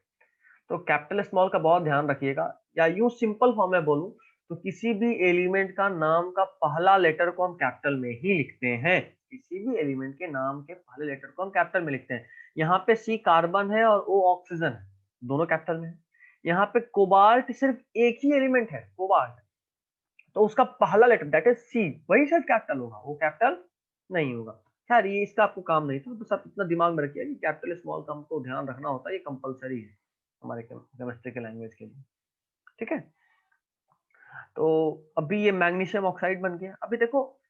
तो कैपिटल स्मॉल का बहुत ध्यान रखिएगा। या यूं सिंपल फॉर्म में बोलूं तो किसी भी एलिमेंट का नाम का पहला लेटर को हम कैपिटल में ही लिखते हैं, किसी भी एलिमेंट के नाम के पहले लेटर को हम कैपिटल में लिखते हैं। यहाँ पे सी कार्बन है और ओ ऑक्सीजन है, दोनों कैपिटल में है। यहाँ पे कोबाल्ट सिर्फ एक ही एलिमेंट है, कोबाल्ट, तो उसका पहला लेटर दैट इज सी, वही शायद कैपिटल होगा, वो कैपिटल नहीं होगा। खैर ये इसका आपको काम नहीं था, तो सब इतना दिमाग में रखिए कि कैपिटल स्मॉल का हमको ध्यान रखना होता है, ये कंपलसरी है हमारे केमिस्ट्री के लैंग्वेज के लिए, ठीक है। तो अभी ये मैग्नीशियम ऑक्साइड बन गया। अभी देखो,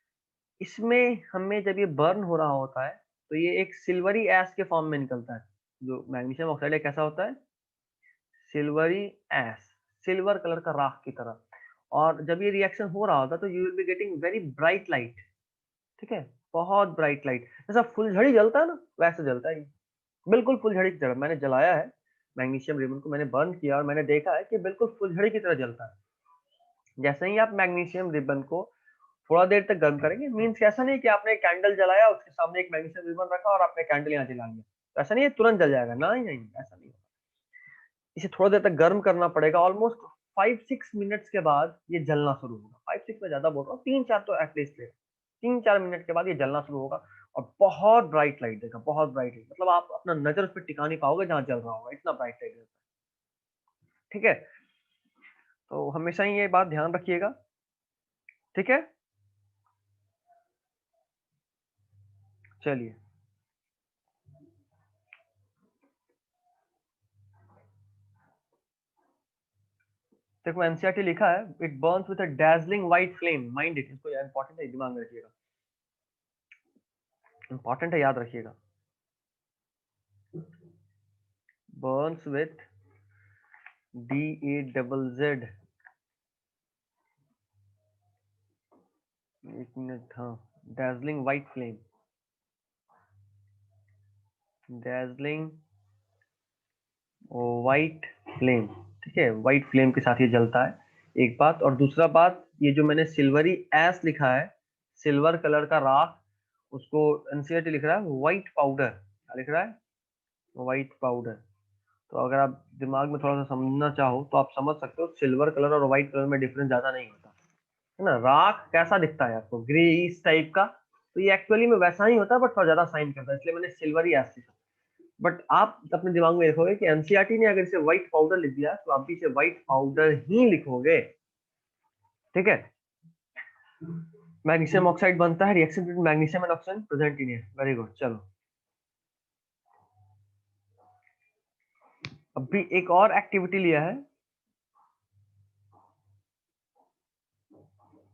इसमें हमें जब ये बर्न हो रहा होता है तो ये एक सिल्वरी एश के फॉर्म में निकलता है। जो मैग्नीशियम ऑक्साइड है कैसा होता है, सिल्वरी एश, सिल्वर कलर का राख की तरह। और जब ये रिएक्शन हो रहा होता है तो you will be getting very bright light, ठीक है, बहुत ब्राइट लाइट, जैसा फुलझड़ी जलता है ना वैसे जलता है ये, बिल्कुल फुलझड़ी की तरह। मैंने जलाया है मैग्नीशियम रिबन को, मैंने बर्न किया और मैंने देखा है कि बिल्कुल फुलझड़ी की तरह जलता है। जैसे ही आप मैग्नीशियम रिबन को थोड़ा देर तक गर्म करेंगे, मीन्स ऐसा नहीं कि आपने कैंडल जलाया, उसके सामने एक मैग्नीशियम रिबन रखा और आपने कैंडल यहाँ जला लिया, तो ऐसा नहीं है तुरंत जल जाएगा, नहीं नहीं ऐसा नहीं। इसे थोड़ा देर तक गर्म करना पड़ेगा, ऑलमोस्ट 5-6 मिनट्स के बाद ये जलना शुरू होगा। 5-6 में ज्यादा बोल रहा हूँ, 3-4 तो एटलीस्ट लेगा। 3-4 मिनट के बाद ये जलना शुरू होगा और बहुत ब्राइट लाइट देगा, बहुत ब्राइट लाइट, मतलब आप अपना नजर उस पर टिका नहीं पाओगे जहां जल रहा होगा, इतना ब्राइट लाइट देता है, ठीक है। तो हमेशा ही ये बात ध्यान रखिएगा, ठीक है। चलिए, देखो एनसीईआरटी लिखा है, it burns with a dazzling white flame, mind it, इसको इंपॉर्टेंट है, दिमाग में रखिएगा, इंपॉर्टेंट है, याद रखिएगा। बर्न्स विथ DAZZ, एक मिनट, हाँ, dazzling white flame, dazzling white flame, ठीक है, व्हाइट फ्लेम के साथ ये जलता है, एक बात। और दूसरा बात, ये जो मैंने सिल्वरी एस लिखा है, सिल्वर कलर का राख, उसको एनसीईआरटी लिख रहा है व्हाइट पाउडर, क्या लिख रहा है, व्हाइट पाउडर, तो अगर आप दिमाग में थोड़ा सा समझना चाहो तो आप समझ सकते हो, सिल्वर कलर और व्हाइट कलर में डिफरेंस ज्यादा नहीं होता है ना। राख कैसा दिखता है आपको, ग्रे इस टाइप का, तो ये एक्चुअली में वैसा ही होता है, बट थोड़ा ज्यादा शाइन करता है, इसलिए मैंने सिल्वर ही ऐसे। बट आप अपने दिमाग में देखोगे कि एनसीईआरटी ने अगर इसे व्हाइट पाउडर लिख दिया तो आप भी इसे व्हाइट पाउडर ही लिखोगे, ठीक है। मैग्नीशियम ऑक्साइड बनता है, reaction between magnesium and oxygen present in air. Very good. चलो अभी एक और एक्टिविटी लिया है,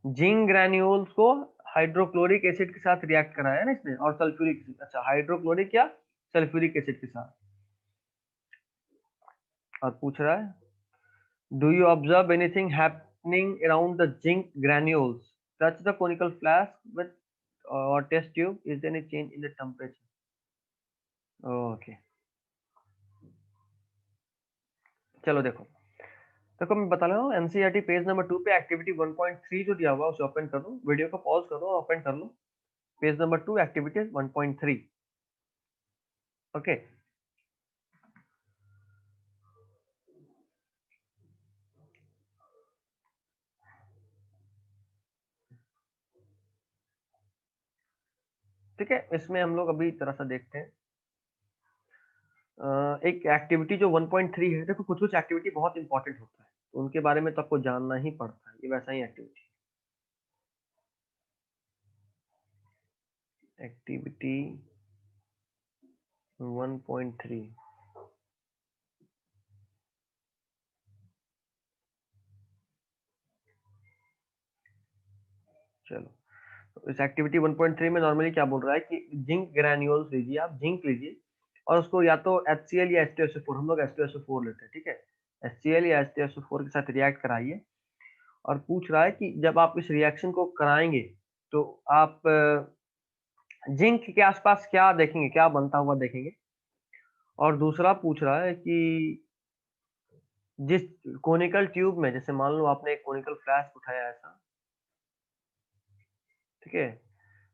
जिंक ग्रैन्यूल्स को हाइड्रोक्लोरिक एसिड के साथ रिएक्ट कराया है ना इसने, और सल्फ्यूरिक एसिड, अच्छा हाइड्रोक्लोरिक या सल्फ्यूरिक एसिड के साथ। और पूछ रहा है do you observe anything happening around the zinc granules, touch the conical flask with और test tube, is there any change in the temperature. Okay चलो देखो, देखो मैं बता रहा हूँ एनसीईआरटी पेज नंबर 2 पे एक्टिविटी 1.3 जो दिया हुआ है उसे ओपन कर लो, वीडियो को पॉज करो और ओपन कर लो, पेज नंबर 2 एक्टिविटी 1.3। ओके ठीक है, इसमें हम लोग अभी तरह सा देखते हैं। एक एक्टिविटी जो 1.3 है, देखो कुछ कुछ एक्टिविटी बहुत इंपॉर्टेंट होता है तो उनके बारे में तो आपको जानना ही पड़ता है, ये वैसा ही एक्टिविटी। एक्टिविटी 1.3 चलो, तो इस एक्टिविटी 1.3 में नॉर्मली क्या बोल रहा है कि जिंक ग्रैन्यूल्स लीजिए, आप जिंक लीजिए और उसको या तो HCl या H2SO4, हम लोग H2SO4 लेते हैं, ठीक है, HCl या H2SO4 के साथ रिएक्ट कराइए। और पूछ रहा है कि जब आप इस रिएक्शन को कराएंगे तो आप जिंक के आसपास क्या देखेंगे, क्या बनता हुआ देखेंगे। और दूसरा पूछ रहा है कि जिस कोनिकल ट्यूब में, जैसे मान लो आपने एक कोनिकल फ्लास्क उठाया ऐसा, ठीक है,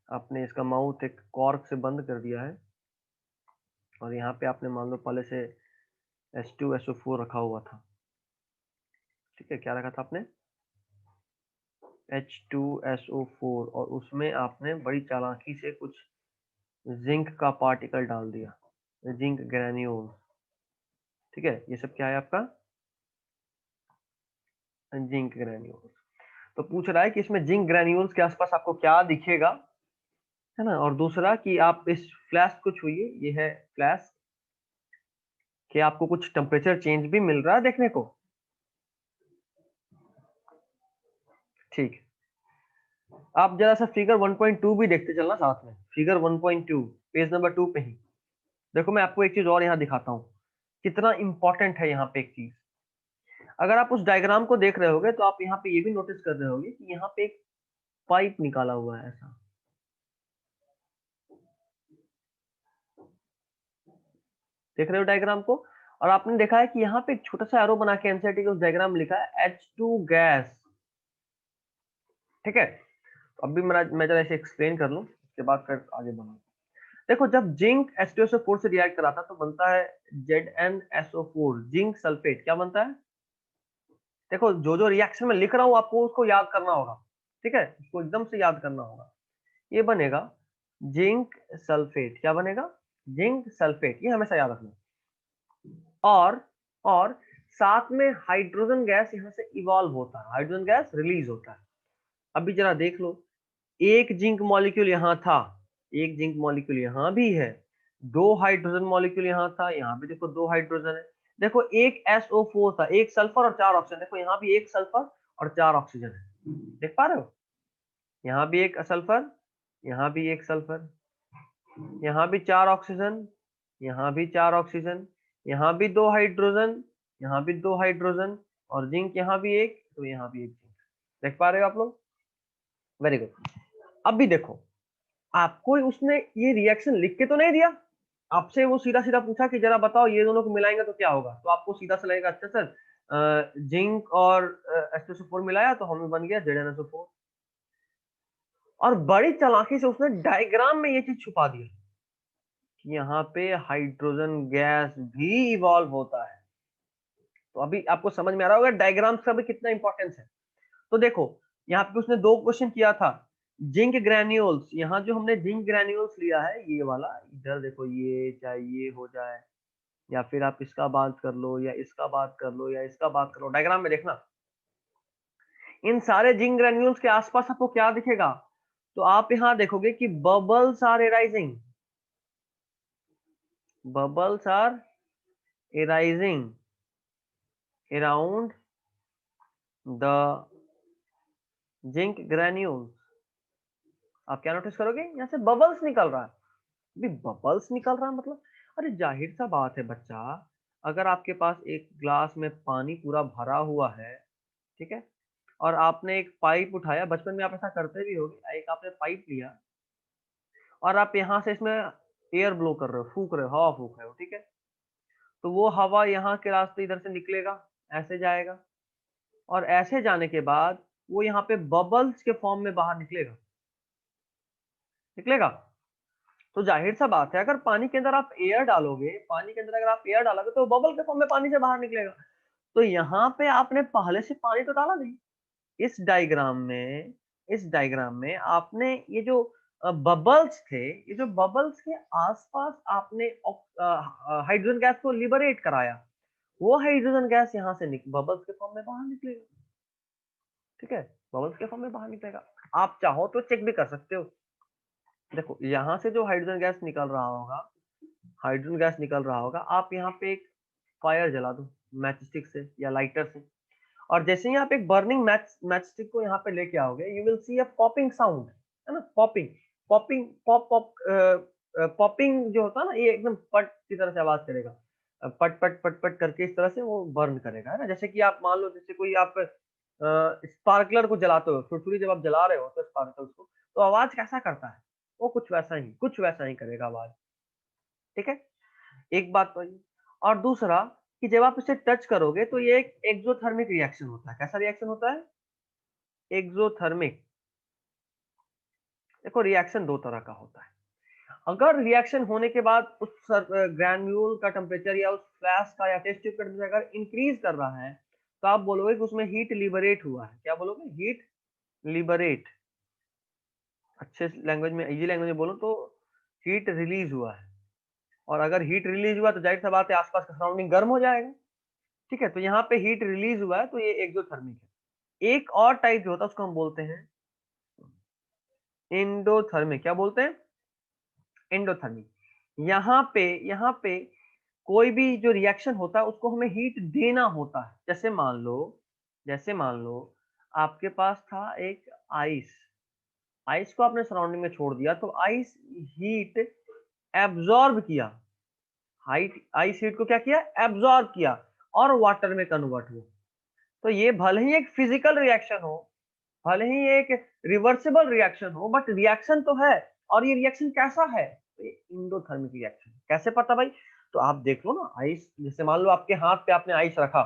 आपने इसका माउथ एक कॉर्क से बंद कर दिया है और यहाँ पे आपने मान लो पहले से H2SO4 रखा हुआ था, ठीक है, क्या रखा था आपने H2SO4, और उसमें आपने बड़ी चालाकी से कुछ जिंक का पार्टिकल डाल दिया, जिंक ग्रैन्यूल, ठीक है, ये सब क्या है आपका जिंक ग्रैन्यूल। तो पूछ रहा है कि इसमें जिंक ग्रैन्यूल्स के आसपास आपको क्या दिखेगा, है ना। और दूसरा कि आप इस फ्लास्क को छूइए, ये है फ्लास्क, कि आपको कुछ टेम्परेचर चेंज भी मिल रहा है देखने को, ठीक। आप जरा सा फिगर 1.2 भी देखते चलना साथ में, फिगर 1.2 पेज नंबर 2 पे ही। देखो मैं आपको एक चीज और यहाँ दिखाता हूँ, कितना इंपॉर्टेंट है यहाँ पे एक चीज। अगर आप उस डायग्राम को देख रहे होगे तो आप यहाँ पे ये भी नोटिस कर रहे होगे कि यहाँ पे एक पाइप निकाला हुआ है ऐसा, देख रहे हो डायग्राम को। और आपने देखा है कि यहाँ पे एक छोटा सा एरो बना के एनसीईआरटी के उस डायग्राम में लिखा है H2 गैस, ठीक है। तो अभी मैं जरा इसे एक्सप्लेन कर लूं, उसके बाद फिर आगे बढ़ूं। देखो जब जिंक H2SO4 से रिएक्ट कराता है तो बनता है ZnSO4, जिंक सल्फेट, क्या बनता है। देखो जो जो रिएक्शन में लिख रहा हूँ आपको उसको याद करना होगा, ठीक है, उसको एकदम से याद करना होगा। ये बनेगा जिंक सल्फेट, क्या बनेगा जिंक सल्फेट, ये हमेशा याद रखना। और साथ में हाइड्रोजन गैस यहाँ से इवॉल्व होता है, हाइड्रोजन गैस रिलीज होता है। अभी जरा देख लो, एक जिंक मॉलिक्यूल यहाँ था, एक जिंक मॉलिक्यूल यहाँ भी है, दो हाइड्रोजन मॉलिक्यूल यहाँ था, यहाँ भी देखो दो हाइड्रोजन है। देखो एक SO4 था, एक सल्फर और चार ऑक्सीजन, देखो यहाँ भी एक सल्फर और चार ऑक्सीजन है, देख पा रहे हो, यहाँ भी एक सल्फर, यहाँ भी एक सल्फर, यहाँ भी चार ऑक्सीजन, यहाँ भी चार ऑक्सीजन, यहाँ भी दो हाइड्रोजन, यहाँ भी दो हाइड्रोजन, और जिंक यहाँ भी एक, तो यहाँ भी एक जिंक, देख पा रहे हो आप लोग, वेरी गुड। अब भी देखो, आपको उसने ये रिएक्शन लिख के तो नहीं दिया, आपसे वो सीधा सीधा पूछा कि जरा बताओ ये दोनों को मिलाएंगे तो क्या होगा, तो आपको सीधा सा लगेगा अच्छा सर जिंक और H2SO4 मिलाया तो हमें बन गया ZnSO4। और बड़ी चालाकी से उसने डायग्राम में ये चीज छुपा दिया कि यहाँ पे हाइड्रोजन गैस भी इवॉल्व होता है, तो अभी आपको समझ में आ रहा होगा डायग्राम्स का भी कितना इंपॉर्टेंस है। तो देखो यहाँ पे उसने 2 क्वेश्चन किया था। जिंक ग्रैन्यूल्स, यहाँ जो हमने जिंक ग्रैन्यूल्स लिया है ये वाला, इधर देखो ये चाहे ये हो जाए या फिर आप इसका बात कर लो या इसका बात कर लो या इसका बात कर लो, डायग्राम में देखना इन सारे जिंक ग्रैन्यूल्स के आसपास आपको क्या दिखेगा, तो आप यहाँ देखोगे कि bubbles are arising, bubbles are arising around the zinc granules. आप क्या नोटिस करोगे, यहाँ से बबल्स निकल रहा है। अभी बबल्स निकल रहा है मतलब, अरे जाहिर सा बात है बच्चा, अगर आपके पास एक ग्लास में पानी पूरा भरा हुआ है, ठीक है, और आपने एक पाइप उठाया, बचपन में आप ऐसा करते भी होगे, एक आपने पाइप लिया और आप यहाँ से इसमें एयर ब्लो कर रहे हो, फूक रहे हो, हवा फूक रहे हो, ठीक है, तो वो हवा यहाँ के रास्ते इधर से निकलेगा, ऐसे जाएगा और ऐसे जाने के बाद वो यहाँ पे बबल्स के फॉर्म में बाहर निकलेगा, निकलेगा। तो जाहिर सा बात है अगर पानी के अंदर आप एयर डालोगे, पानी के अंदर अगर आप एयर डालोगे तो बबल के फॉर्म में पानी से बाहर निकलेगा। तो यहाँ पे आपने पहले से पानी तो डाला नहीं। इस डायग्राम में, इस डायग्राम में आपने ये जो बबल्स थे, ये जो बबल्स के आसपास आपने हाइड्रोजन गैस को लिबरेट कराया, वो हाइड्रोजन गैस यहाँ से बबल्स के फॉर्म में बाहर निकलेगा, ठीक है, बबल्स के फॉर्म में बाहर निकलेगा। आप चाहो तो चेक भी कर सकते हो, देखो यहाँ से जो हाइड्रोजन गैस निकल रहा होगा, हाइड्रोजन गैस निकल रहा होगा, आप यहाँ पे एक फायर जला दो मैच स्टिक से या लाइटर से, और जैसे ही आप एक बर्निंग मैच स्टिक को यहाँ पे लेके आओगे, you will see a popping sound, है ना, popping, popping, pop pop, popping जो होता है ना, ये एकदम पट की तरह से आवाज करेगा, पट पट पट पट करके इस तरह से वो बर्न करेगा, है ना। जैसे कि आप मान लो, जैसे कोई आप स्पार्कलर को जलाते हो, छुरछुरी जब आप जला रहे हो तो स्पार्कल्स को, तो आवाज कैसा करता है, वो कुछ वैसा ही करेगा आवाज, ठीक है। एक बात तो ये, और दूसरा कि जब आप इसे टच करोगे तो ये एक एक्सोथर्मिक रिएक्शन होता है। कैसा रिएक्शन होता है, एक्सोथर्मिक। देखो रिएक्शन दो तरह का होता है। अगर रिएक्शन होने के बाद उस ग्रैन्यूल का टेम्परेचर या उस फ्लैश का या टेस्ट ट्यूब का टेम्परेचर अगर इंक्रीज कर रहा है, तो आप बोलोगे कि उसमें हीट लिबरेट हुआ है। क्या बोलोगे, हीट लिबरेट। अच्छे लैंग्वेज में, इजी लैंग्वेज में बोलो तो हीट रिलीज हुआ है। और अगर हीट रिलीज हुआ तो जाहिर सा बात है आसपास का सराउंडिंग गर्म हो जाएगा, ठीक है। तो यहाँ पे हीट रिलीज हुआ है तो ये एक्सोथर्मिक है। एक और टाइप जो होता है उसको हम बोलते हैं एंडोथर्मिक। क्या बोलते हैं, एंडोथर्मिक। यहाँ पे कोई भी जो रिएक्शन होता है उसको हमें हीट देना होता है। जैसे मान लो आपके पास था एक आइस, आइस को आपने सराउंडिंग में छोड़ दिया तो आइस हीट एब्जॉर्ब किया, हाइट आइस हीट को क्या किया, एब्जॉर्ब किया और वाटर में कन्वर्ट हुआ। तो ये भले ही एक फिजिकल रिएक्शन हो, भले ही एक रिवर्सिबल रिएक्शन हो, बट रिएक्शन तो है। और ये रिएक्शन कैसा है, तो ये इंडोथर्मिक रिएक्शन। कैसे पता भाई, तो आप देख लो ना, आइस, जैसे मान लो आपके हाथ पे आपने आइस रखा,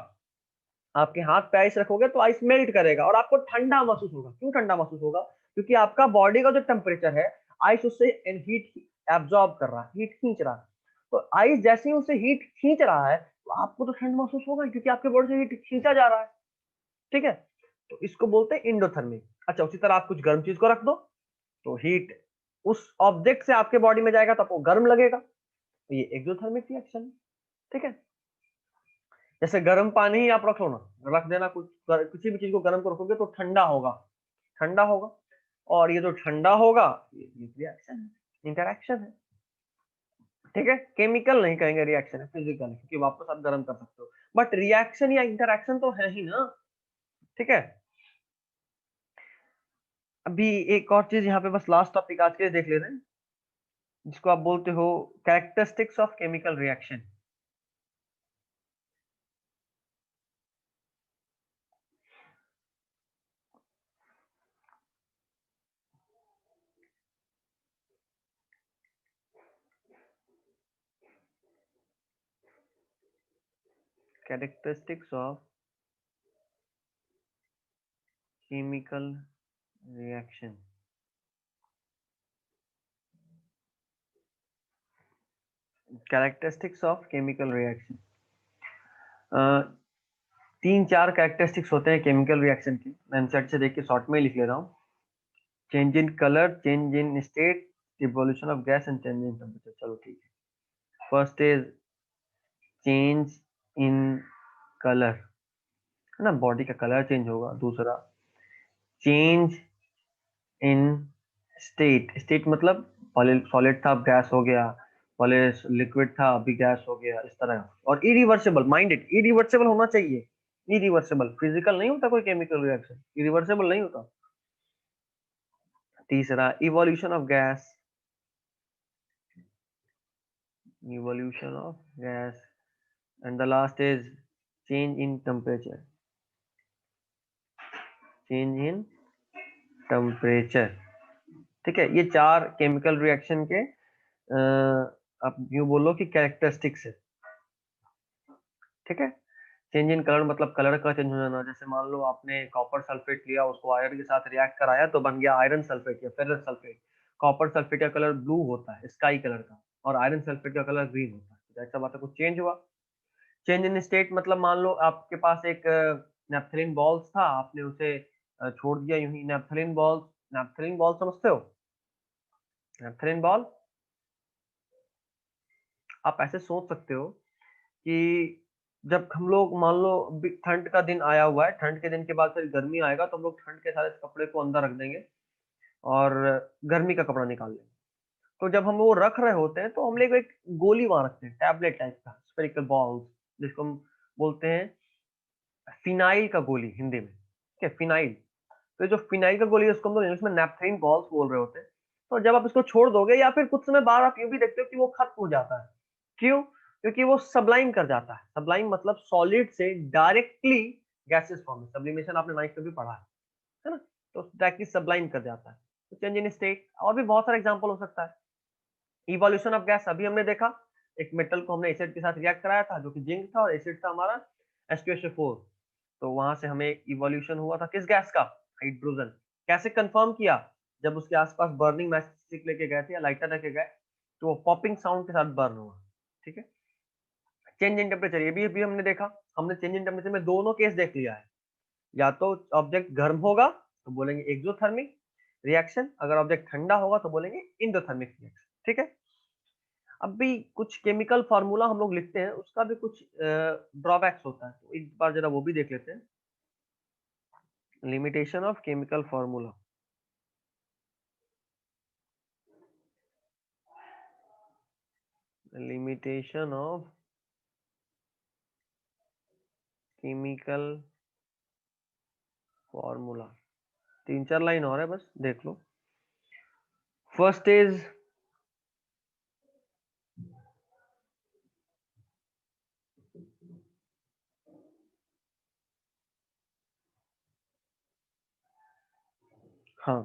आपके हाथ पे आइस रखोगे तो आइस मेल्ट करेगा और आपको ठंडा महसूस होगा। क्यों ठंडा महसूस होगा, क्योंकि आपका बॉडी का जो टेम्परेचर है, आइस उससे हीट एब्जॉर्ब कर रहा है, हीट खींच रहा है। तो आइस जैसे ही उससे हीट खींच रहा है तो आपको तो ठंड महसूस होगा, क्योंकि आपके बॉडी से हीट खींचा जा रहा है, ठीक है। तो इसको बोलते हैं इंडोथर्मिक। अच्छा, उसी तरह आप कुछ गर्म चीज को रख दो तो हीट उस ऑब्जेक्ट से आपके बॉडी में जाएगा तो आपको गर्म लगेगा, तो ये एक्सोथर्मिक रिएक्शन है, ठीक है। जैसे गर्म पानी ही आप रख लो ना, रख देना, किसी भी चीज को गर्म को रखोगे तो ठंडा होगा, ठंडा होगा। और ये जो ठंडा होगा ये रिएक्शन है, इंटरेक्शन है, ठीक है। केमिकल नहीं कहेंगे, रिएक्शन है, फिजिकल है, क्योंकि वापस आप गर्म कर सकते हो, बट रिएक्शन या इंटरेक्शन तो है ही ना, ठीक है। अभी एक और चीज यहाँ पे बस लास्ट टॉपिक आज के लिए देख ले रहे हैं, जिसको आप बोलते हो characteristics of chemical reaction. Characteristics of chemical reaction. Characteristics of chemical reaction. तीन चार कैरेक्टरिस्टिक्स होते हैं केमिकल रिएक्शन की, मैं एमसेट से देख के शॉर्ट में ही लिख ले रहा हूँ। Change in colour, change in state, evolution of gas and change in temperature. चलो ठीक है। First is change in colour, है ना, बॉडी का कलर चेंज होगा। दूसरा चेंज इन स्टेट, स्टेट मतलब पहले सॉलिड था अब गैस हो गया, पहले लिक्विड था अभी गैस हो गया, इस तरह। और इरिवर्सिबल, माइंडेड, इरिवर्सिबल होना चाहिए। इरिवर्सिबल, फिजिकल नहीं होता कोई केमिकल रिएक्शन, इरिवर्सिबल नहीं होता। तीसरा evolution of gas, evolution of gas, and the last is change in temperature, change in temperature। ठीक है, ये चार केमिकल रिएक्शन के आप यूं बोलो कि कैरेक्टरिस्टिक्स है। ठीक है। चेंज इन कलर मतलब कलर का चेंज हो जाना, जैसे मान लो आपने कॉपर सल्फेट लिया, उसको आयरन के साथ रिएक्ट कराया तो बन गया आयरन सल्फेट या फेरस सल्फेट। कॉपर सल्फेट का कलर ब्लू होता है, स्काई कलर का, और आयरन सल्फेट का कलर ग्रीन होता है। ऐसा बात है, कुछ चेंज हुआ। चेंज इन स्टेट मतलब मान लो आपके पास एक नैप्थलीन बॉल्स था, आपने उसे छोड़ दिया यूं ही। नैप्थलीन बॉल्स, नैप्थलीन बॉल समझते हो? नैप्थलीन बॉल आप ऐसे सोच सकते हो कि जब हम लोग मान लो ठंड का दिन आया हुआ है, ठंड के दिन के बाद फिर गर्मी आएगा, तो हम लोग ठंड के सारे कपड़े को अंदर रख देंगे और गर्मी का कपड़ा निकाल लेंगे। तो जब हम वो रख रहे होते हैं तो हम लोग एक गोली वहां रखते हैं, टैबलेट टाइप का स्फेरिकल बॉल्स, जिसको हम बोलते हैं फिनाइल का गोली हिंदी में। ठीक है, फिनाइल। तो जो फिनाइल का गोली है उसको हम लोग इंग्लिश में नैप्थलीन बॉल्स बोल रहे होते हैं। तो जब आप इसको छोड़ दोगे या फिर कुछ समय बाद आप यूं भी देखते हो कि वो खत्म हो जाता है। क्यों? क्योंकि वो सबलाइम कर जाता है। सबलाइम मतलब सॉलिड से डायरेक्टली गैसेस फॉर्म में, सब्लिमेशन आपने नाइन्थ में भी पढ़ा है ना? तो डायरेक्टली सबलाइम कर जाता है। तो चेंज इन स्टेट और भी बहुत सारे एग्जांपल हो सकता है। इवोल्यूशन ऑफ गैस अभी हमने देखा, एक मेटल को हमने एसिड के साथ रिएक्ट कराया था जो कि जिंक था, और एसिड था हमारा H2SO4। तो वहां से हमें इवोल्यूशन हुआ था किस गैस का? हाइड्रोजन। कैसे कंफर्म किया? जब उसके आसपास बर्निंग मैच स्टिक लेके गए थे या लाइटर लेके गए, तो वो पॉपिंग साउंड के साथ बर्न हुआ। ठीक है। चेंज इन टेम्परेचर, ये भी अभी हमने देखा। हमने चेंज इन टेम्परेचर में दोनों केस देख लिया है। या तो ऑब्जेक्ट गर्म होगा तो बोलेंगे एक्सोथर्मिक रिएक्शन, अगर ऑब्जेक्ट ठंडा होगा तो बोलेंगे इंडोथर्मिक रिएक्शन। ठीक है। अब भी कुछ केमिकल फार्मूला हम लोग लिखते हैं, उसका भी कुछ ड्रॉबैक्स होता है, तो एक बार जरा वो भी देख लेते हैं। Limitation of chemical formula, limitation of chemical formula, तीन चार लाइन और है, बस देख लो। फर्स्ट इज हाँ,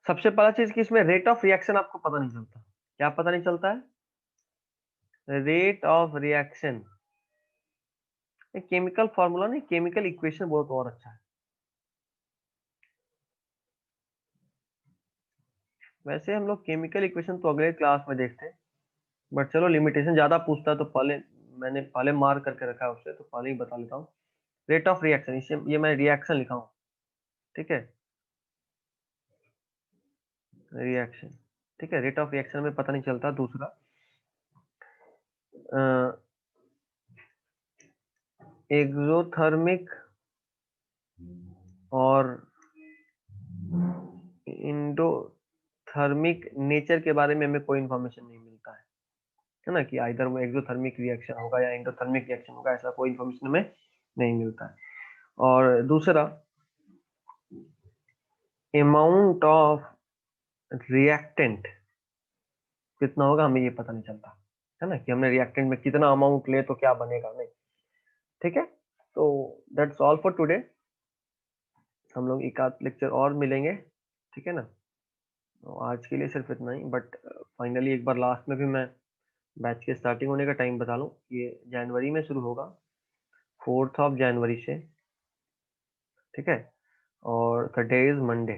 सबसे पहला चीज कि इसमें रेट ऑफ रिएक्शन आपको पता नहीं चलता। क्या पता नहीं चलता है? Rate of reaction. Chemical formula नहीं, केमिकल इक्वेशन बहुत और अच्छा है। वैसे हम लोग केमिकल इक्वेशन तो अगले क्लास में देखते हैं, बट चलो लिमिटेशन ज्यादा पूछता है तो पहले मैंने पहले मार्क करके रखा है उससे, तो पहले ही बता लेता हूँ। रेट ऑफ रिएक्शन, इसे ये मैं रिएक्शन लिखा हूँ। ठीक है, रिएक्शन। ठीक है, रेट ऑफ रिएक्शन में पता नहीं चलता। दूसरा एक्सोथर्मिक और इंडोथर्मिक नेचर के बारे में हमें कोई इंफॉर्मेशन नहीं मिलता है ना, कि आइदर वो एक्सोथर्मिक रिएक्शन होगा या इंडोथर्मिक रिएक्शन होगा, ऐसा कोई इंफॉर्मेशन हमें नहीं मिलता है। और दूसरा अमाउंट ऑफ रिएक्टेंट कितना होगा हमें ये पता नहीं चलता, है ना, कि हमने रिएक्टेंट में कितना अमाउंट ले तो क्या बनेगा, नहीं। ठीक है, तो दैट्स ऑल फॉर टुडे। हम लोग एक आध लेक्चर और मिलेंगे, ठीक है ना। तो आज के लिए सिर्फ इतना ही, बट फाइनली एक बार लास्ट में भी मैं बैच के स्टार्टिंग होने का टाइम बता लूँ। ये जनवरी में शुरू होगा, 4th ऑफ जनवरी से। ठीक है, और द डे इज मंडे।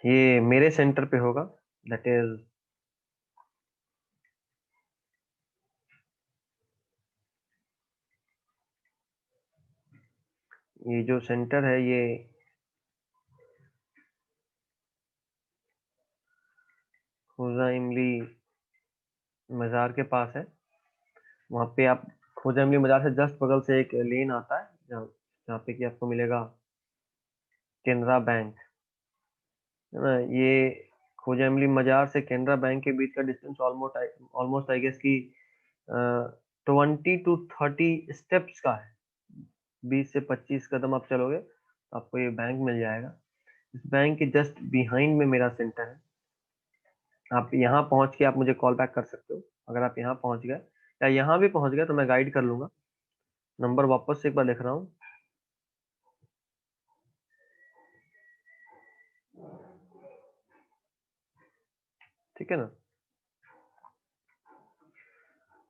ये मेरे सेंटर पे होगा, दैट इज ये जो सेंटर है ये खोजा इमली मज़ार के पास है। वहाँ पे आप खोजा इमली मज़ार से जस्ट बगल से एक लेन आता है जहाँ पे कि आपको मिलेगा केनरा बैंक, है ना। ये खोजा इमली मज़ार से केनरा बैंक के बीच का डिस्टेंस ऑलमोस्ट आई गेस कि 20 to 30 स्टेप्स का है। 20 से 25 कदम आप चलोगे तो आपको ये बैंक मिल जाएगा। इस बैंक के जस्ट बिहाइंड में मेरा सेंटर है। आप यहाँ पहुँच के आप मुझे कॉल बैक कर सकते हो। अगर आप यहाँ पहुँच गए या यहाँ भी पहुँच गए तो मैं गाइड कर लूँगा। नंबर वापस से एक बार लिख रहा हूँ। ठीक है ना।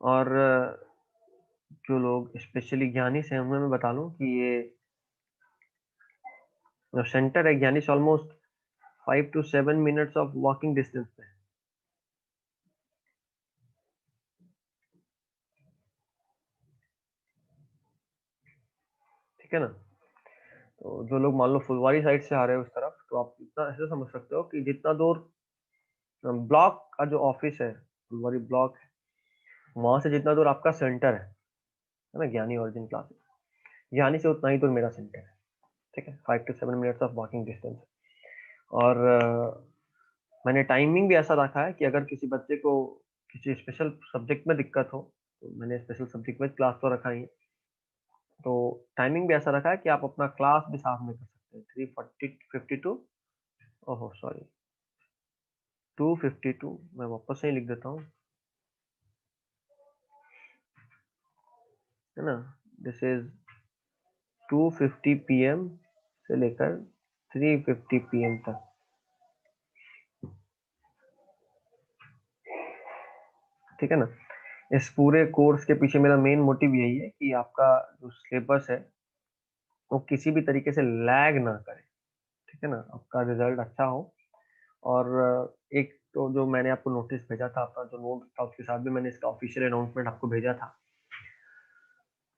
और जो लोग स्पेशली ज्ञानी से उन्हें मैं बता लूँ कि ये जो सेंटर है ज्ञानी से almost 5 to 7 minutes of walking distance पे है। ठीक है ना। तो जो लोग मान लो फुलवारी साइड से आ रहे हो उस तरफ, तो आप इतना ऐसे समझ सकते हो कि जितना दूर ब्लॉक का जो ऑफिस है, फुलवारी ब्लॉक है, वहां से जितना दूर आपका सेंटर है ना, ज्ञानी ओरिजिन क्लासेस, ज्ञानी से उतना ही दूर मेरा सेंटर है। ठीक है, 5 to 7 minutes of walking distance. और मैंने टाइमिंग भी ऐसा रखा है कि अगर किसी बच्चे को किसी स्पेशल सब्जेक्ट में दिक्कत हो, तो मैंने स्पेशल सब्जेक्ट में क्लास तो रखा ही है, तो टाइमिंग भी ऐसा रखा है कि आप अपना क्लास भी साथ में कर सकते हैं। 3:52, ओहो सॉरी 2:52, मैं वापस से ही लिख देता हूँ, है ना। दिस इज 2:50 PM से लेकर 3:50 PM तक। ठीक है ना। इस पूरे कोर्स के पीछे मेरा मेन मोटिव यही है कि आपका जो सिलेबस है वो किसी भी तरीके से लैग ना करे। ठीक है ना, आपका रिजल्ट अच्छा हो। और एक तो जो मैंने आपको नोटिस भेजा था, आपका जो नोट था उसके साथ भी मैंने इसका ऑफिशियल अनाउंसमेंट आपको भेजा था।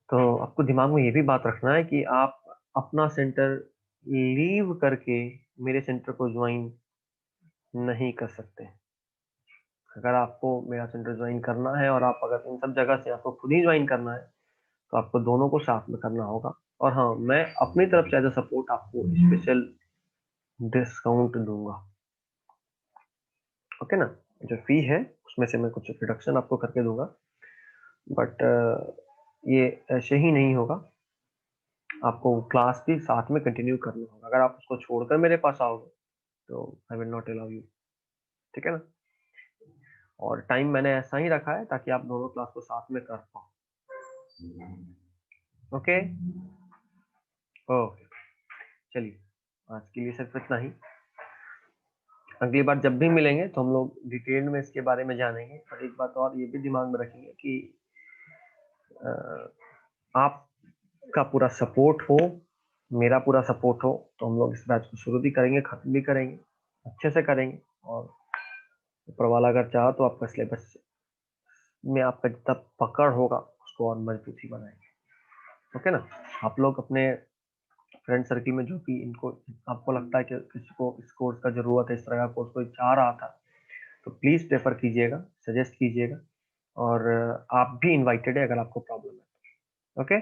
तो आपको दिमाग में ये भी बात रखना है कि आप अपना सेंटर लीव करके मेरे सेंटर को ज्वाइन नहीं कर सकते। अगर आपको मेरा सेंटर ज्वाइन करना है और आप अगर इन सब जगह से आपको खुद ही ज्वाइन करना है, तो आपको दोनों को साथ में करना होगा। और हाँ, मैं अपनी तरफ से एज अ सपोर्ट आपको स्पेशल डिस्काउंट दूंगा। ओके ना। जो फी है उसमें से मैं कुछ रिडक्शन आपको करके दूंगा, बट ये ऐसे ही नहीं होगा। आपको क्लास भी साथ में कंटिन्यू करना होगा। अगर आप उसको छोड़कर मेरे पास आओगे तो I will not allow you. ठीक है ना। और टाइम मैंने ऐसा ही रखा है ताकि आप दोनों क्लास को साथ में कर पाओ। ओके ओके, चलिए आज के लिए सिर्फ इतना ही। अगली बार जब भी मिलेंगे तो हम लोग डिटेल में इसके बारे में जानेंगे। और एक बात और ये भी दिमाग में रखेंगे कि आपका पूरा सपोर्ट हो, मेरा पूरा सपोर्ट हो, तो हम लोग इस बैच को शुरू भी करेंगे, खत्म भी करेंगे, अच्छे से करेंगे। और ऊपर वाला अगर चाहा तो आपका सिलेबस में आपका जितना पकड़ होगा उसको और मजबूती बनाएंगे। ओके ना। आप लोग अपने फ्रेंड सर्किल में जो भी इनको आपको लगता है कि किसी को इस कोर्स का जरूरत है, इस तरह का कोर्स कोई चाह रहा था, तो प्लीज प्रेफर कीजिएगा, सजेस्ट कीजिएगा। और आप भी इनवाइटेड है अगर आपको प्रॉब्लम है। ओके।